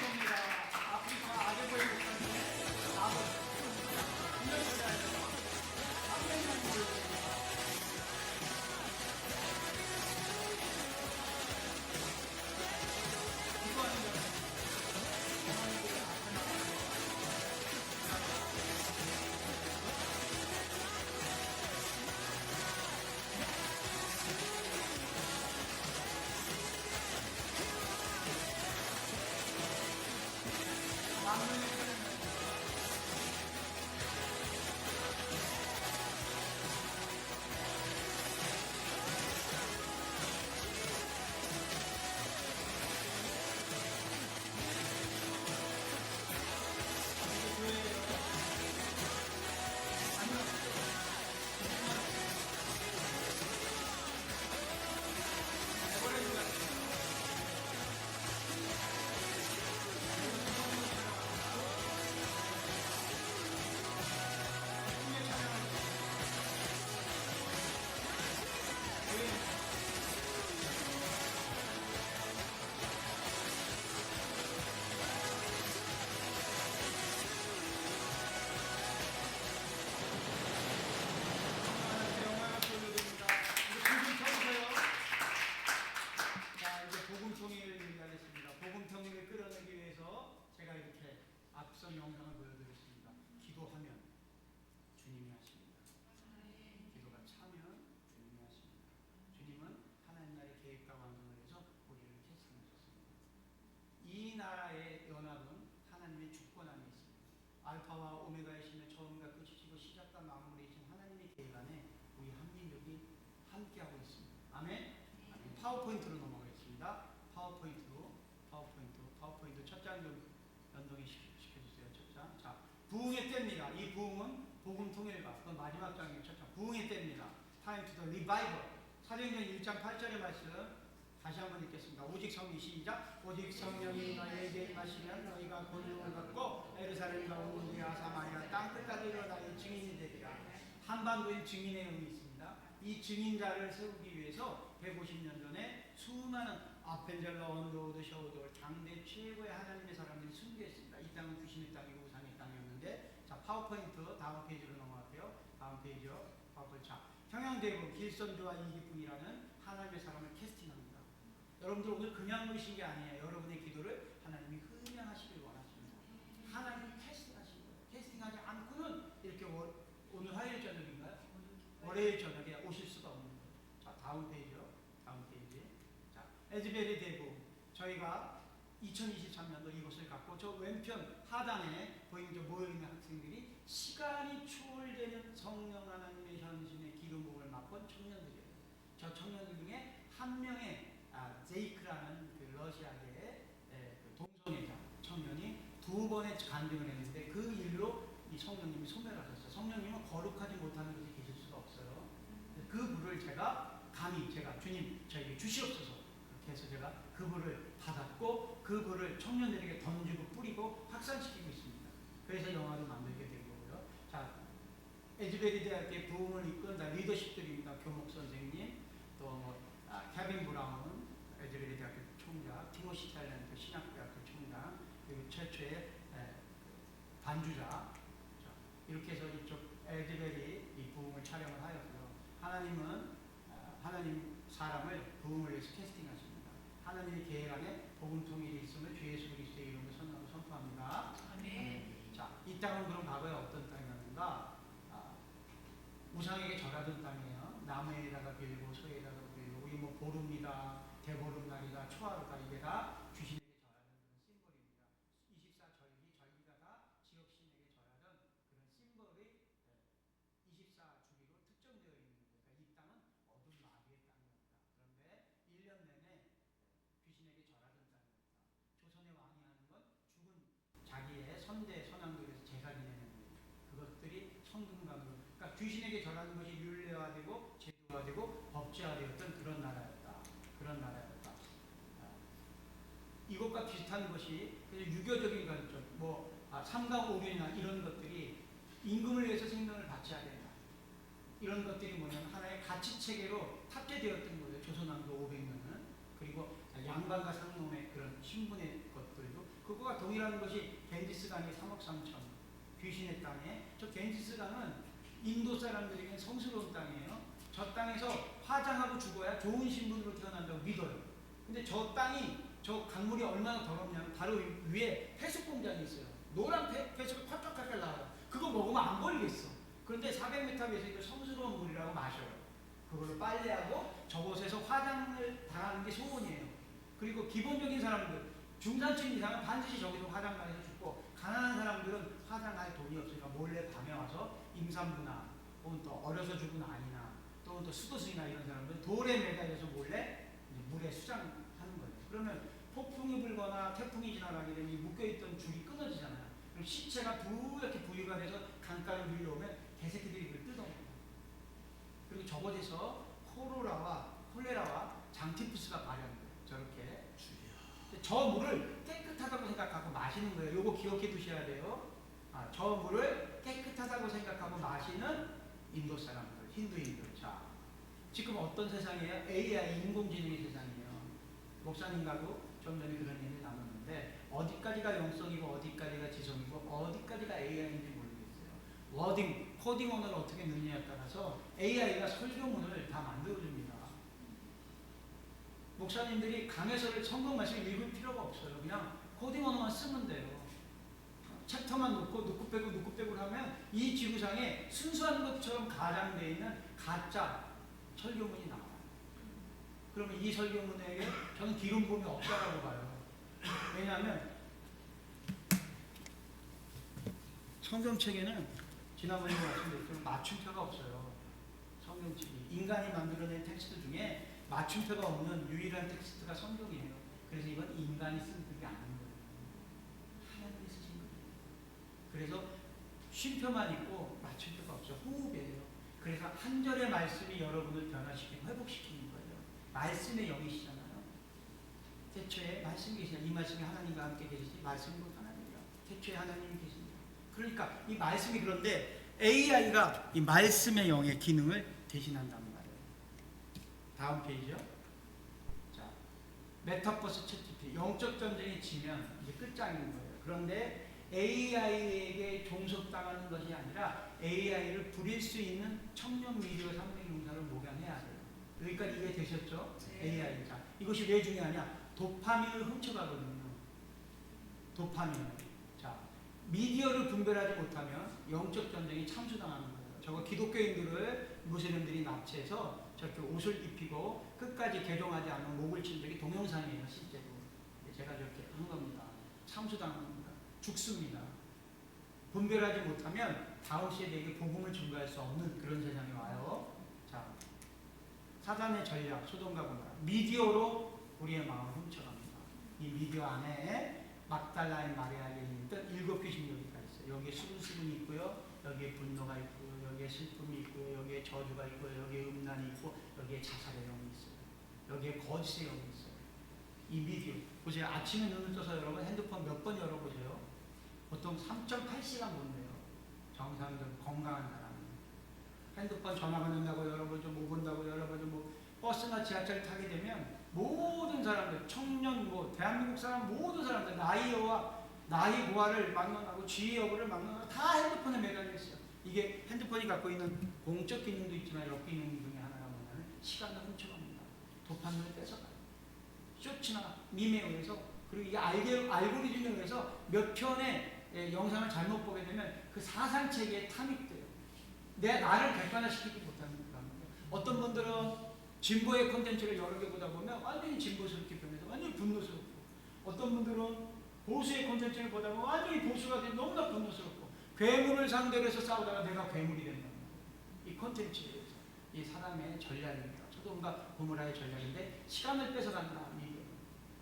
아프리카 아데고야 목사님의 아버지 앞선 영상을 보여드렸습니다. 기도하면 주님이 하십니다. 기도가 차면 주님이 하십니다. 주님은 하나님 나라의 계획과 완성을 해서 우리를 캐스팅하셨습니다. 이 나라의 연합은 하나님의 주권 안에 있습니다. 알파와 오메가이시며 처음과 끝이시고 시작과 마무리이신 하나님의 계획 안에 우리 한민족이 함께하고 있습니다. 아멘? 아멘. 파워포인트로 넘어가겠습니다. 파워포인트 첫 장 좀 연동해 시켜주세요. 첫 장. 자, 부흥의 때입니다. 이 부흥은 복음 통일과 그 마지막 장의 첫 장, 부흥의 때입니다. Time to the revival. 사도행전 1장 8절의 말씀 다시 한번 읽겠습니다. 오직 성령 시작. 오직 성령이 너희에게 임하시면 너희가 권능을 받고 예루살렘과 온 유대와 사마리아 땅 끝까지 이르러 나의 증인이 되리라. 한반도에 증인의 의미 있습니다. 이 증인자를 세우기 위해서 150년 전에 수많은 아펜젤러, 언더우드, 셔우돌 장대 최고의 하나님의 사람들이 순교했습니다. 이 땅은 귀신의 땅이고 우상의 땅이었는데, 자, 파워포인트 다음 페이지로 넘어갈게요. 다음 페이지요. 파워포인트. 자, 평양대부 길선조와 이기풍이라는 하나님의 사람을 캐스팅합니다. 여러분들 오늘 그냥 오신 게 아니에요. 여러분의 기도를 하나님이 흠양하시길 원하십니다. 하나님이 캐스팅하신 거예요. 캐스팅하지 않고는 이렇게 오늘 화요일 저녁인가요? 월요일 저녁에 오실 수가 없는 거예요. 자, 다음 페이지요. 다음 페이지. 자, 에즈베리 대부. 저희가 2023년도 이곳을 갖고 저 왼편 하단에 보이는 모여있는 학생들이 시간이 초월되는 성령 하나님의 현신의 기름부음을 맛본 청년들이에요. 저 청년들 중에 한 명의 제이크라는 그 러시아계 그 동성애자 청년이 2번의 간증을 했는데 그 일로 이 성령님이 소멸하셨어요. 성령님은 거룩하지 못하는 곳에 계실 수가 없어요. 그 불을 제가 감히 주님 저에게 주시옵소서 그렇게 해서 제가 그 불을 받았고 그 불을 청년들에게 던지고 뿌리고 확산시키고 있습니다. 그래서 영화도 만들게 된 거고요. 자, 에즈베리 대학의 부흥을 이끈 리더십들입니다. 교목 선생님, 또 케빈 브라운, 에즈베리 대학교 총장, 티모시 탤런트 신학대학교 총장, 그리고 최초의 반주자. 이렇게 해서 이쪽 에즈베리 이 부흥을 촬영을 하였고요. 하나님은 하나님 사람을 부흥을 위해서 캐스팅하십니다. 하나님의 계획 안에 복음 통일이 있음을 주 예수 그리스도의 이름으로 선포합니다. 아멘. 자, 이 땅은 그럼 과거에 어떤 땅이었는가? 우상에게 절하던 땅이에요. 남해에다가 빌고 서해에다가 빌고 우리 뭐 보름이다, 대보름날이다, 초하루다 이게 다 귀신에게 절하는 그런 심벌입니다. 24절기, 절기가 다 지역신에게 절하던 그런 심벌이 24주기로 특정되어 있는 거예요. 그러니까 이 땅은 어둠 마귀의 땅이었다. 그런데 1년 내내 귀신에게 절하던 땅이었다. 조선의 왕이 하는 건 죽은 자기의 선대 선왕들에서 제사 지내는 거예요. 그것들이 성금강으로, 그러니까 귀신에게 절하는 것이 율례화되고 제도화되고 법제화되었던 그런 나라였다. 그런 나라였다. 이것과 비슷한 것이 유교적인 관점, 삼가 오륜이나 이런 것들이 임금을 위해서 생명을 바쳐야 된다. 이런 것들이 뭐냐면 하나의 가치 체계로 탑재되었던 거예요. 조선왕조 500년은. 그리고 양반과 상놈의 그런 신분의 것들도 그거와 동일한 것이 겐지스강의 3억 3천 귀신의 땅에, 저 겐지스강은 인도 사람들에게는 성스러운 땅이에요. 저 땅에서 화장하고 죽어야 좋은 신분으로 태어난다고 믿어요. 근데 저 땅이, 저 강물이 얼마나 더럽냐면 바로 위에 폐수 공장이 있어요. 노란 폐수가 콸콸콸 나와요. 그거 먹으면 안 걸리겠어. 그런데 400m 위에서 이거 성스러운 물이라고 마셔요. 그걸로 빨래하고 저곳에서 화장을 당하는 게 소원이에요. 그리고 기본적인 사람들, 중산층 이상은 반드시 저기서 화장단에서 죽고, 가난한 사람들은 화장할 돈이 없으니까 몰래 밤에 와서 임산부나 혹은 또 어려서 죽은 아이나 또는 또 수도승이나 이런 사람들은 돌에 매달려서 몰래 물에 수장하는 거예요. 그러면 폭풍이 불거나 태풍이 지나가게 되면 이 묶여있던 줄이 끊어지잖아요. 그럼 시체가 부옇게 부유가 돼서 강가로 밀려오면 개새끼들이 그걸 뜯어먹어요. 그리고 저곳에서 콜레라와 장티푸스가 발현돼요. 저렇게. 저 물을 깨끗하다고 생각하고 마시는 거예요. 요거 기억해 두셔야 돼요. 저 물을 깨끗하다고 생각하고 마시는 인도 사람들, 힌두인들. 자, 지금 어떤 세상이에요? AI, 인공지능의 세상이에요. 목사님과도 좀 전에 그런 얘기를 나눴는데, 어디까지가 영성이고 어디까지가 지성이고 어디까지가 AI인지 모르겠어요. 워딩, 코딩 언어를 어떻게 넣느냐에 따라서 AI가 설교문을 다 만들어줍니다. 목사님들이 강해서를 성경 말씀을 읽을 필요가 없어요. 그냥 코딩 언어만 쓰면 돼요. 챕터만 놓고 빼고 하면 이 지구상에 순수한 것처럼 가장되어 있는 가짜 설교문이 나와요. 그러면 이 설교문에게 저는 기름 부음이 없다라고 봐요. 왜냐하면 성경책에는 지난번에 말씀드렸지만 맞춤표가 없어요. 성경책이 인간이 만들어낸 텍스트 중에 맞춤표가 없는 유일한 텍스트가 성경이에요. 그래서 이건 인간이 쓴 글이 아닌 거예요. 하나님이 쓰신 거예요. 그래서 쉼표만 있고 맞출 데가 없어. 호흡이에요. 그래서 한 절의 말씀이 여러분을 변화시키고 회복시키는 거예요. 말씀의 영이시잖아요. 태초에 말씀이 계시냐. 이 말씀이 하나님과 함께 계시지. 말씀이 곧 하나님이라. 태초에 하나님이 계십니다. 그러니까 이 말씀이, 그런데 AI가 이 말씀의 영의 기능을 대신한단 말이에요. 다음 페이지요. 자, 메타버스 채팅피 영적 전쟁이 지면 이제 끝장인 거예요. 그런데 AI에게 종속당하는 것이 아니라 AI를 부릴 수 있는 청년 미디어 300용사를 목양해야 돼요. 여기까지 이해되셨죠? AI. 자, 이것이 왜 중요하냐? 도파민을 훔쳐가거든요. 도파민을. 자, 미디어를 분별하지 못하면 영적 전쟁이 참수당하는 거예요. 저거 기독교인들을 무슬림들이 납치해서 저렇게 옷을 입히고 끝까지 개종하지 않은 목을 친 적이 동영상이에요. 실제로. 제가 저렇게 한 겁니다. 참수당하는 겁니다. 죽습니다. 분별하지 못하면 다음 세대에게 복음을 전가할 수 없는 그런 세상이 와요. 자, 사단의 전략, 소돔과 고모라. 미디어로 우리의 마음을 훔쳐갑니다. 이 미디어 안에 막달라의 마리아에 있는 7 귀신이 여기가 있어요. 여기에 수분이 있고요. 여기에 분노가 있고요. 여기에 슬픔이 있고요. 여기에 저주가 있고요. 여기에 음란이 있고, 여기에 자살의 영이 있어요. 여기에 거짓의 영이 있어요. 이 미디어. 보세요. 아침에 눈을 떠서 여러분 핸드폰 몇 번 열어보세요. 보통 3.8시간 본대요. 정상적으로 건강한 사람은. 핸드폰 전화 받는다고 열어보죠. 뭐 본다고 열어보죠. 뭐 버스나 지하철 타게 되면 모든 사람들, 청년, 대한민국 사람 모든 사람들, 나이 고하를 막론하고 지위 여부를 막론하고 다 핸드폰에 매달려 있어요. 이게 핸드폰이 갖고 있는 공적 기능도 있지만 역기능 중에 하나가 뭐냐면 시간을 훔쳐갑니다. 도파민을 뺏어가요. 쇼츠나 밈에 의해서, 그리고 이 알고리즘에 의해서 몇 편의 영상을 잘못 보게 되면 그 사상체계에 탐입돼요. 나를 객관화시키지 못하는 거예요. 어떤 분들은 진보의 콘텐츠를 여러 개 보다 보면 완전히 진보스럽게 변해서 완전히 분노스럽고, 어떤 분들은 보수의 콘텐츠를 보다 보면 완전히 보수가 돼서 너무나 분노스럽고, 괴물을 상대로 해서 싸우다가 내가 괴물이 된다는 거예요. 이 콘텐츠에 의해서. 이 사람의 전략입니다. 소돔과 고모라의 전략인데, 시간을 뺏어간다. 미디어.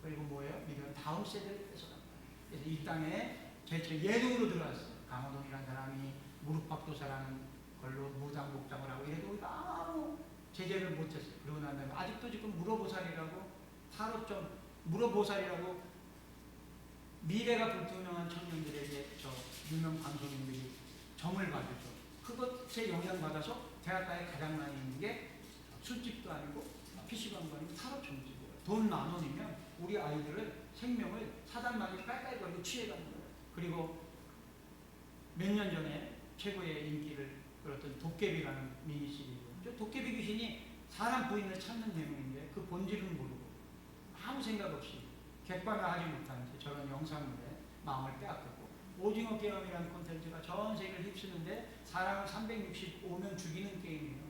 그리고 뭐예요? 미디어는 다음 세대를 뺏어간다. 그래서 이 땅에 예능으로 들어왔어요. 강호동이라는 사람이 무릎박도사라는 걸로 무당복장을 하고 이래도 우리가 아무 제재를 못했어요. 그러고 난 다음에 아직도 지금 물어보살이라고, 타로점 물어보살이라고 미래가 불투명한 청년들에게 저 유명 방송인들이 점을 봐주죠. 그것에 영향받아서 대학가에 가장 많이 있는 게 술집도 아니고 PC방도 아니고 타로점집이에요. 돈 10,000원이면 우리 아이들을 생명을 사단마귀 깔깔거리고 취해가는 거예요. 그리고 몇 년 전에 최고의 인기를 끌었던 도깨비라는 미니시리즈. 도깨비 귀신이 사람 부인을 찾는 내용인데 그 본질은 모르고 아무 생각 없이 객관화하지 못한 저런 영상물에 마음을 빼앗겼고, 오징어 게임이라는 콘텐츠가 전 세계를 휩쓰는데 사람을 365명 죽이는 게임이에요.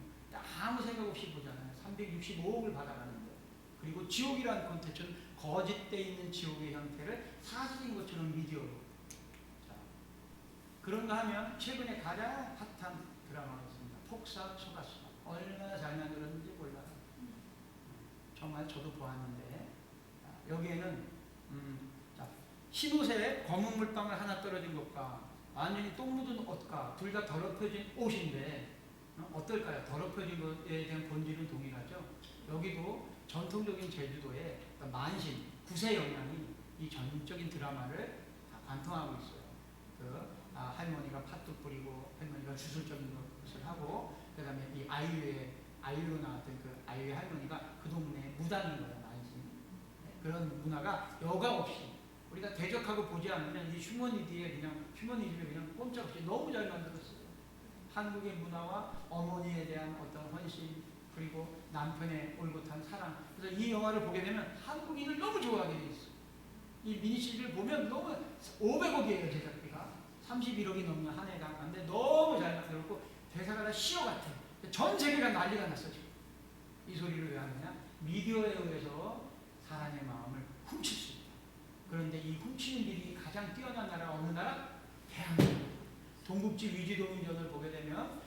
아무 생각 없이 보잖아요. 365억을 받아가는 거예요. 그리고 지옥이라는 콘텐츠는 거짓되어 있는 지옥의 형태를 사실인 것처럼 미디어로. 자, 그런가 하면 최근에 가장 핫한 드라마가 있습니다. 폭삭 소가수다. 얼마나 잘 만들었는지 몰라요. 정말 저도 보았는데, 여기에는 흰옷에 검은 물방울 하나 떨어진 것과 완전히 똥 묻은 옷과 둘 다 더럽혀진 옷인데 어떨까요? 더럽혀진 것에 대한 본질은 동일하죠. 여기도 전통적인 제주도의 만신, 구세 영향이 이 전적인 드라마를 다 관통하고 있어요. 할머니가 팥도 뿌리고 할머니가 주술적인 것을 하고, 그 다음에 이 아이유로 나왔던 그 아이유의 할머니가 그 동네의 무당인 거예요. 만신. 그런 문화가 여과 없이 우리가 대적하고 보지 않으면 이 휴머니즘에 그냥 꼼짝없이 너무 잘 만들었어요. 한국의 문화와 어머니에 대한 어떤 헌신, 그리고 남편의 올곧한 사랑. 그래서 이 영화를 보게 되면 한국인을 너무 좋아하게 돼 있어요. 이 미니시리즈를 보면 너무 500억이에요 제작비가. 31억이 넘는 한 해당 한데 너무 잘 만들었고 대사가 다 시어 같아. 전 세계가 난리가 났어 지금. 이 소리를 왜 하느냐? 미디어에 의해서 사람의 마음을 훔칠 수 있다. 그런데 이 훔치는 일이 가장 뛰어난 나라 어느 나라? 대한민국. 동국지 위지도민전을 보게 되면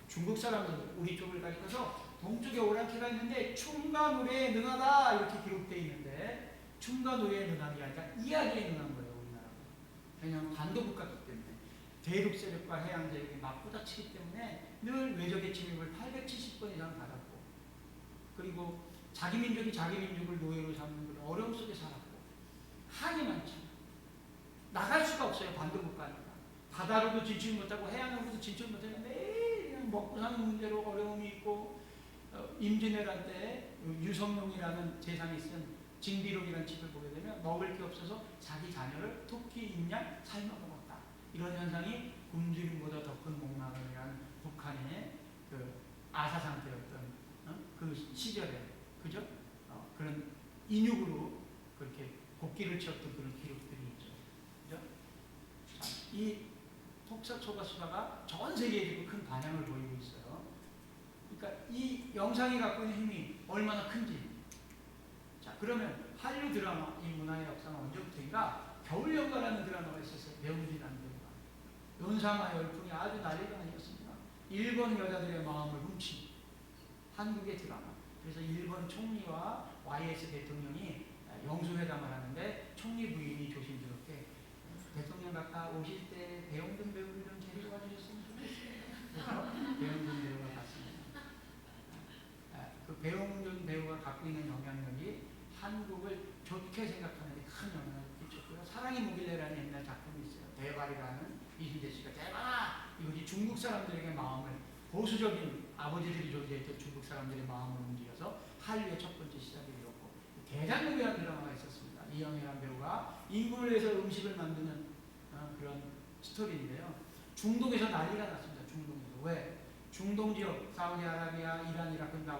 중국 사람들 우리 쪽을 가리켜서 동쪽에 오랑캐가 있는데 춤과 노래에 능하다 이렇게 기록되어 있는데, 춤과 노래에 능한 게 아니라 이야기에 능한 거예요 우리나라가. 왜냐하면 반도국 같기 때문에. 대륙 세력과 해양 세력이 맞부닥치기 때문에 늘 외적의 침입을 870번 이상 받았고, 그리고 자기 민족이 자기 민족을 노예로 삼는 그런 어려움 속에 살았고, 한이 많잖아. 나갈 수가 없어요. 반도국가니까. 바다로도 진출 못하고 해양으로도 진출 못하고 매일 그냥 먹고 사는 문제로 어려움이 있고, 임진왜란 때 유성룡이라는 재상이 쓴 징비록이라는 책을 보게 되면 먹을 게 없어서 자기 자녀를 토끼, 임양 삶아 먹었다. 이런 현상이 굶주림보다 더 큰 목마름이라는 북한의 그 아사 상태였던 그 시절에, 그죠? 그런 인육으로 그렇게 곡기를 치었던 그런 기록들이 있죠. 그죠? 자, 이 폭삭소가수다가 전 세계에 지금 큰 반향을 보이고 있어요. 그러니까 이 영상이 갖고 있는 힘이 얼마나 큰지. 자, 그러면 한류 드라마, 이 문화의 역사는 언제부터인가? 겨울연가라는 드라마가 있었어요. 배우진이라는 배우가. 연상아 열풍이 아주 난리가 아니었습니다. 일본 여자들의 마음을 훔친 한국의 드라마. 그래서 일본 총리와 YS 대통령이 영수회담을 하는데 총리 부인이 조심스럽게 대통령 각하 오실 때 배용준 배우를 좀 데리고 와주셨으면 좋겠어요. 그래서 배용준 배우가 갔습니다. 그 배용준 배우가 갖고 있는 영향력이 한국을 좋게 생각하는 데 큰 영향을 끼쳤고요. 사랑의 무길래라는 옛날 작품이 있어요. 대발이라는 이순재 씨가 대발아! 이것이 중국 사람들에게 마음을, 보수적인 아버지들이 존재했던 중국 사람들의 마음을 움직여서 한류의 첫 번째 시작을 이뤘고, 대장금이라는 드라마가 있었습니다. 이영애라는 배우가 인구를 위해서 음식을 만드는 그런 스토리인데요. 중동에서 난리가 났습니다. 중동에서. 왜? 중동 지역, 사우디아라비아, 이란, 이라크, 다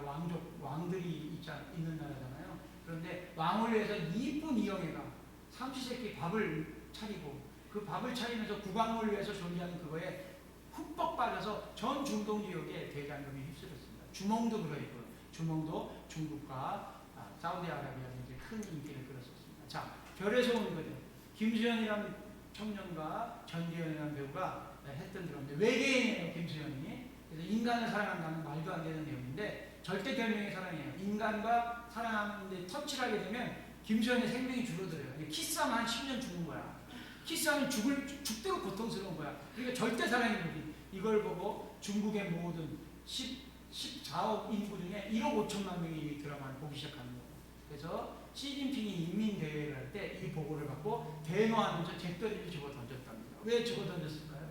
왕들이 있는 나라잖아요. 그런데 왕을 위해서 이쁜 이영애가 삼시세끼 밥을 차리고, 그 밥을 차리면서 국왕을 위해서 존재하는 그거에 흠뻑 빠져서 전 중동 지역에 대장금이 휩쓸렸습니다. 주몽도 그러했고요. 주몽도 중국과 사우디아라비아에서 이제 큰 인기를 끌었었습니다. 자, 별에서 온 거죠. 김수현이라는 청년과 전지현이라는 배우가 했던 드라마인데, 외계인이에요, 김수현이. 그래서 인간을 사랑한다는 말도 안 되는 내용인데 절대절명의 사랑이에요. 인간과 사랑하는데 터치를 하게 되면 김수현의 생명이 줄어들어요. 키스하면 한 10년 죽는 거야. 키스하면 죽도록 고통스러운 거야. 그러니까 절대 사랑인 거지. 이걸 보고 중국의 모든 14억 인구 중에 1억 5천만 명이 이 드라마를 보기 시작하는 거예요. 그래서 시진핑이 인민대회를 할 때 이 보고를 받고 대노하면서 잿더리를 집어 던졌답니다. 왜 집어 던졌을까요?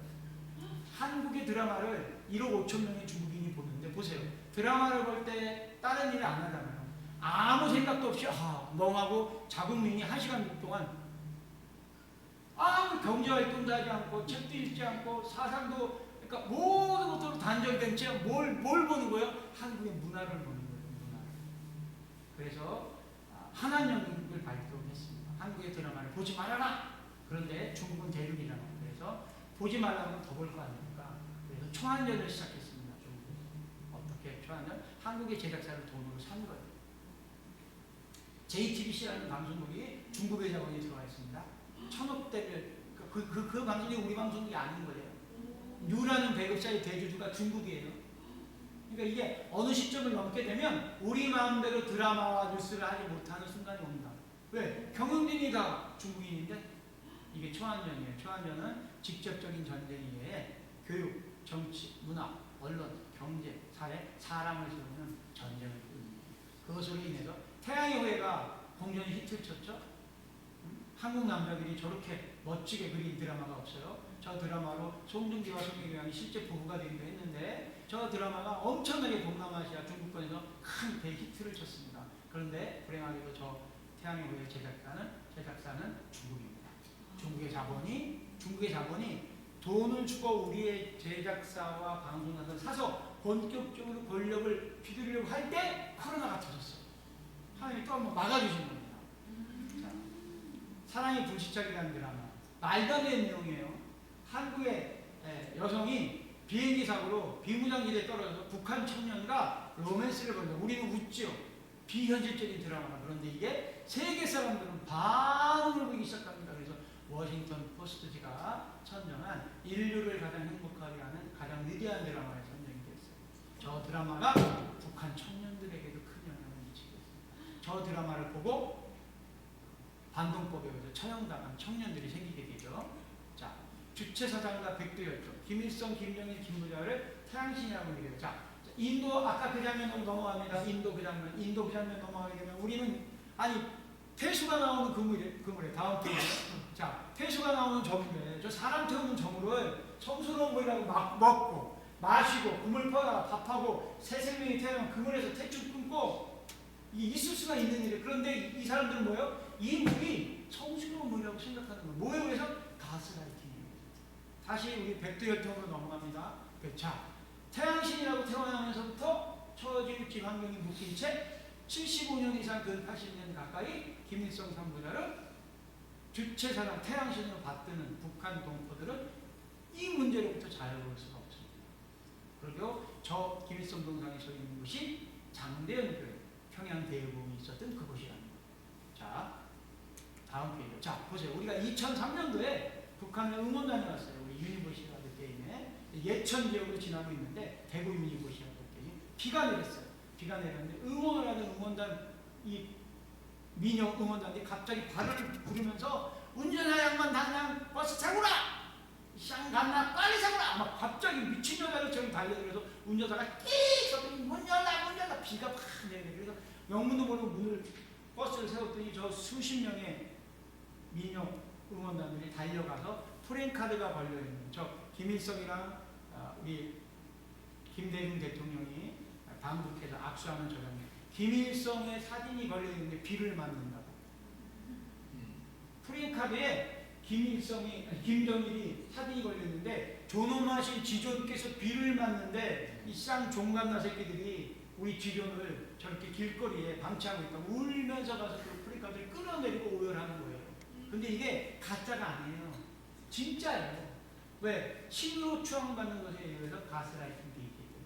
한국의 드라마를 1억 5천 명의 중국인이 보는데, 보세요. 드라마를 볼 때 다른 일을 안 하잖아요. 아무 생각도 없이 멍하고 자국민이 1시간 동안 아무 경제활동도 하지 않고 책도 읽지 않고 사상도, 그러니까 모든 것으로 단절된 채 뭘 보는 거예요? 한국의 문화를 보는 거예요. 문화를. 그래서 한한연극을 발표했습니다. 한국의 드라마를 보지 말아라. 그런데 중국은 대륙이잖아요. 그래서 보지 말라면 더 볼 거 아닙니까? 그래서 초안전을 시작했습니다. 중국에서. 어떻게 초안전? 한국의 제작사를 돈으로 산 거예요. JTBC라는 방송국이 중국의 자본이 들어와 있습니다. 1,000억 대를, 그 방송이 우리 방송국이 아닌 거예요. 뉴라는 배급사의 대주주가 중국이에요. 그러니까 이게 어느 시점을 넘게 되면 우리 마음대로 드라마와 뉴스를 하지 못하는 순간이 옵니다. 왜? 경영진이 다 중국인인데. 이게 초안전이에요. 초안전은 직접적인 전쟁 이외에 교육, 정치, 문화, 언론, 경제, 사회, 사람을 세우는 전쟁을 의미해요. 그것으로 인해서 태양의 후예가 공전이 히트를 쳤죠. 한국 남자들이 저렇게 멋지게 그린 드라마가 없어요. 저 드라마로 송중기와 송혜교양이 실제 부부가 되기도 했는데, 저 드라마가 엄청나게 동남아시아 중국권에서 큰 대히트를 쳤습니다. 그런데 불행하게도 저 태양의 후예 제작사는 중국입니다. 중국의 자본이 돈을 주고 우리의 제작사와 방송사를 사서 본격적으로 권력을 휘두르려고 할 때 코로나가 터졌어요. 하나님이 또 한번 막아주신 겁니다. 자, 사랑의 불시착이라는 드라마. 말도 안 되는 내용이에요. 한국의 여성이 비행기 사고로 비무장지대에 떨어져서 북한 청년과 로맨스를 벌여. 우리는 웃죠. 비현실적인 드라마가. 그런데 이게 세계 사람들은 반응을 보이기 시작합니다. 그래서 워싱턴 포스트지가 선정한 인류를 가장 행복하게 하는 가장 위대한 드라마에 선정이 됐어요. 저 드라마가 북한 청년들에게도 큰 영향을 미치고 있습니다. 저 드라마를 보고 반동법에 의해서 처형당한 청년들이 생기게 되죠. 자, 주체사상가 백두혈통, 김일성, 김정일, 김부자를 태양신이라고 얘기해요. 자, 인도 아까 그 장면으로 넘어갑니다. 인도 그 장면 넘어가게 되면 우리는 아니 태수가 나오는 그물에 다음 페이지. 자, 태수가 나오는 저물에 저 사람 태우는 저물을 성스러운 물이라고 막 먹고 마시고 그물 퍼다가 밥하고 새 생명이 태어나면 그물에서 대충 끊고 있을 수가 있는 일이에요. 그런데 이 사람들은 뭐예요? 이 물이 성스러운 물이라고 생각하는 거예요. 뭐에 의해서? 가스라이팅이에요. 다시 우리 백두혈통으로 넘어갑니다. 자, 태양신이라고 태어나면서부터 처지일지 환경이 묶인 채 75년 이상 근 80년 가까이 김일성 삼부자를 주체사상 태양신으로 받드는 북한 동포들은 이 문제로부터 자유로울 수가 없습니다. 그리고 저 김일성 동상에 서 있는 곳이 장대현 교회 평양대유봉이 있었던 그곳이랍니다. 자, 다음 페이지. 자, 보세요. 우리가 2003년도에 북한에 응원단이 왔어요. 우리 유니버시아드 게임에 예천 지역으로 지나고 있는데 대구 유니버시아드 게임 비가 내렸어요. 비가 내렸는데 응원을 하는 응원단 이 민영 응원단이 갑자기 발을 부르면서 운전하 양반 당장 버스 타고라! 샹 갔나 빨리 타고라! 막 갑자기 미친 여자들처럼 달려들어서 운전사가 끼익 소리 문 열라 비가 팍 내리네. 그래서 영문도 모르고 문을 버스를 세웠더니 저 수십 명의 민영 응원단들이 달려가서 프랭카드가 걸려있는 저 김일성이랑 우리 김대중 대통령이 방북해서 악수하는 저 장면. 김일성의 사진이 걸려있는데 비를 맞는다고. 프랭카드에 김정일이 사진이 걸렸는데 존엄하신 지존께서 비를 맞는데 이 쌍종갓나 새끼들이 우리 지존을 저렇게 길거리에 방치하고 있다고 울면서 가서 그 프랭카드를 끌어내리고 오열하는 거예요. 근데 이게 가짜가 아니에요. 진짜예요. 왜? 신으로 추앙받는 것에 의해서 가스라이팅 돼 있기 때문에.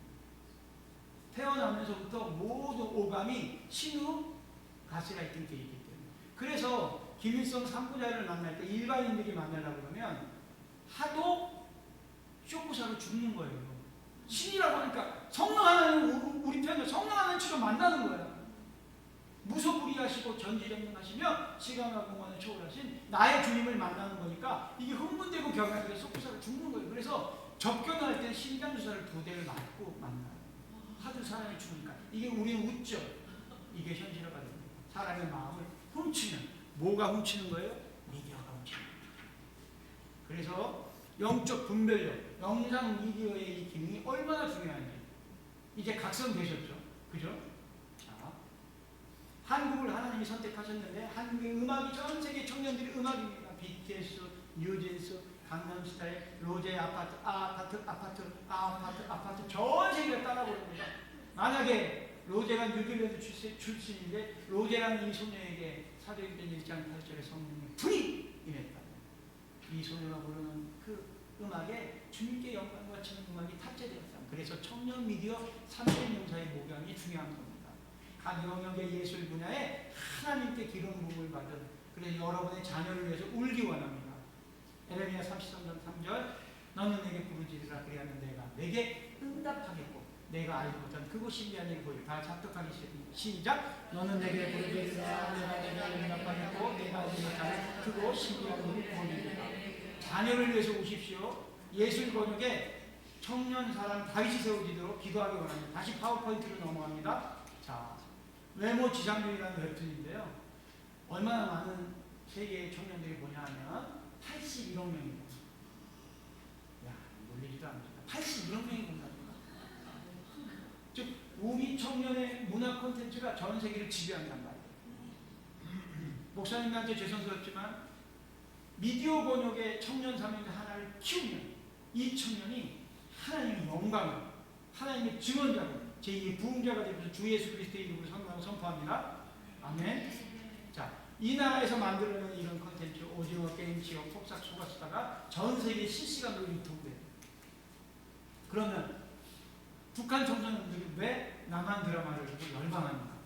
태어나면서부터 모든 오감이 신으로 가스라이팅 돼 있기 때문에. 그래서 김일성 삼부자를 만날 때 일반인들이 만나려고 그러면 하도 쇼크사로 죽는 거예요. 신이라고 하니까 성령 하나님 우리 편에 성령 하나님 치고 만나는 거예요. 무소불위하시고 전지전능하시며 시간과 공간을 초월하신 나의 주님을 만나는 거니까 이게 흥분되고 경외하게 속구사로 죽는 거예요. 그래서 접견할 때 심장주사를 2대를 맞고 만나요. 하도 사람이 죽으니까. 이게 우리는 웃죠. 이게 현실화가 됩니다. 사람의 마음을 훔치는. 뭐가 훔치는 거예요? 미디어가 훔치는 거예요. 그래서 영적 분별력, 영상 미디어의 이 기능이 얼마나 중요한지 이제 각성되셨죠. 그죠? 한국을 하나님이 선택하셨는데 한국의 음악이 전 세계 청년들의 음악입니다. BTS, 뉴진스, 강남스타일, 로제 아파트 전 세계가 따라 부릅니다. 만약에 로제가 뉴질랜드 출신인데 로제라는 이 소녀에게 사도행전 1장 8절의 성령의 불이 임했다. 이 소녀가 부르는 그 음악에 주님께 영광 바치는 음악이 탑재되었다. 그래서 청년 미디어 3대 용사의 목양이 중요한 겁니다. 각 영역의 예술 분야에 하나님께 기름 부음을 받은 그래서 여러분의 자녀를 위해서 울기 원합니다. 에레미야 33장 3절 너는 내게 부르짖으라 그리하면 내가 내게 응답하겠고 내가 알지 못한 그곳 신비한 일을 보여 다 작곡하기 시작 너는 내게 부르짖으라 내가 내게 응답하겠고 내가 알지 못한 그곳 신비한 일을 보이리라. 자녀를 위해서 우십시오. 예술 번역에 청년 사람 다윗이 세워지도록 기도하기 원합니다. 다시 파워포인트로 넘어갑니다. 자, 외모 지상주의라는 웹툰인데요. 얼마나 많은 세계의 청년들이 보냐 하면 81억 명입니다. 야, 놀리지도 않습니다. 81억 명이 본답니다. 즉, 우리 청년의 문화 콘텐츠가 전 세계를 지배한단 말이에요. 목사님한테 죄송스럽지만 미디어 번역의 청년 사명자 하나를 키우면 이 청년이 하나님의 영광을 하나님의 증언자로 제2의 부흥자가 되면서 주 예수 그리스도의 이름으로 선포합니다. 아멘. 자, 이 나라에서 만들어낸 이런 컨텐츠 오징어 게임, 지역, 폭삭, 속았다가 전 세계 실시간으로 유튜브에. 그러면 북한 청소년들이 왜 남한 드라마를 보고 열광합니까?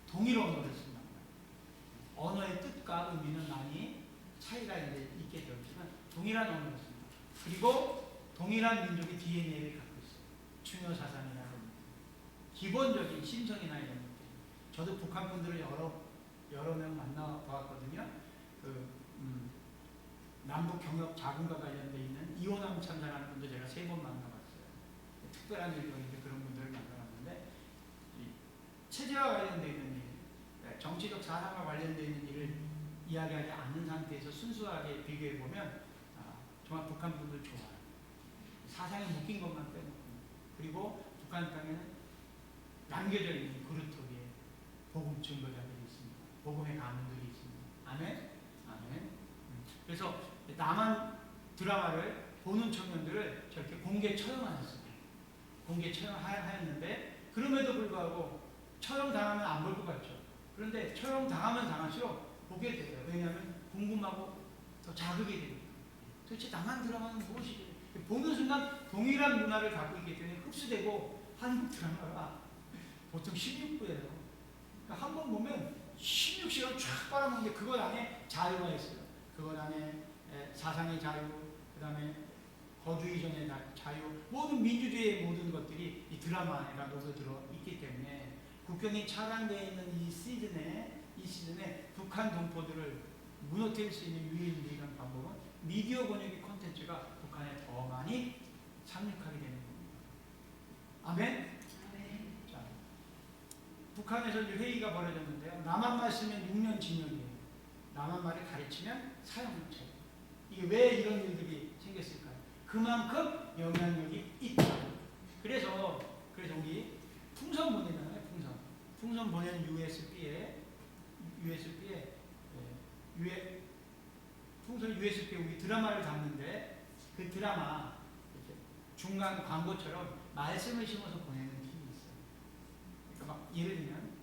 동일 언어를 쓴단 말이에요. 언어의 뜻과 의미는 많이 차이가 이제 있게 되었지만 동일한 언어를 씁니다. 그리고 동일한 민족의 DNA를 갖고 있어요. 중요 사상이나 기본적인 심성이나 이런 것들. 저도 북한 분들을 여러 명 만나봤거든요. 남북 경협 자금과 관련돼 있는 이호남 참사라는 분도 제가 3번 만나봤어요. 특별한 일본인데 그런 분들을 만나봤는데 체제와 관련돼 있는 일, 정치적 사상과 관련돼 있는 일을 이야기하지 않는 상태에서 순수하게 비교해 보면 정말 북한 분들 좋아요. 사상에 묶인 것만 빼놓고. 그리고 북한 땅에는 남겨져 있는 그루터 위에 복음 증거자들이 있습니다. 복음의 가문들이 있습니다. 아멘? 아멘. 그래서 남한 드라마를 보는 청년들을 저렇게 공개 처형하였습니다. 공개 처형하였는데 그럼에도 불구하고 처형당하면 안 볼 것 같죠. 그런데 처형당하면 당할수록 보게 돼요. 왜냐하면 궁금하고 더 자극이 됩니다. 도대체 남한 드라마는 무엇이지? 보는 순간 동일한 문화를 갖고 있기 때문에 흡수되고 한국 드라마가 보통 16부예요. 그러니까 한 번 보면 16시간 쫙 빨아먹는 게 그것 안에 자유가 있어요. 그것 안에 사상의 자유, 그 다음에 거주 이전의 자유, 모든 민주주의의 모든 것들이 이 드라마 안에 녹아 들어 있기 때문에 국경이 차단되어 있는 이 시즌에 북한 동포들을 무너뜨릴 수 있는 유일한 방법은 미디어 번역의 콘텐츠가 북한에 더 많이 상륙하게 되는 겁니다. 아멘? 자, 북한에서 이제 회의가 벌어졌는데요. 남한말 쓰면 6년 징역이에요. 남한말을 가르치면 사형처. 이게 왜 이런 일들이 생겼을까요? 그만큼 영향력이 있다. 그래서 우리 풍선 보내잖아요. 풍선 보내는 USB에 풍선 USB에 우리 드라마를 담는데 그 드라마 중간 광고처럼 말씀을 심어서 보내는 팀이 있어요. 그러니까 막 예를 들면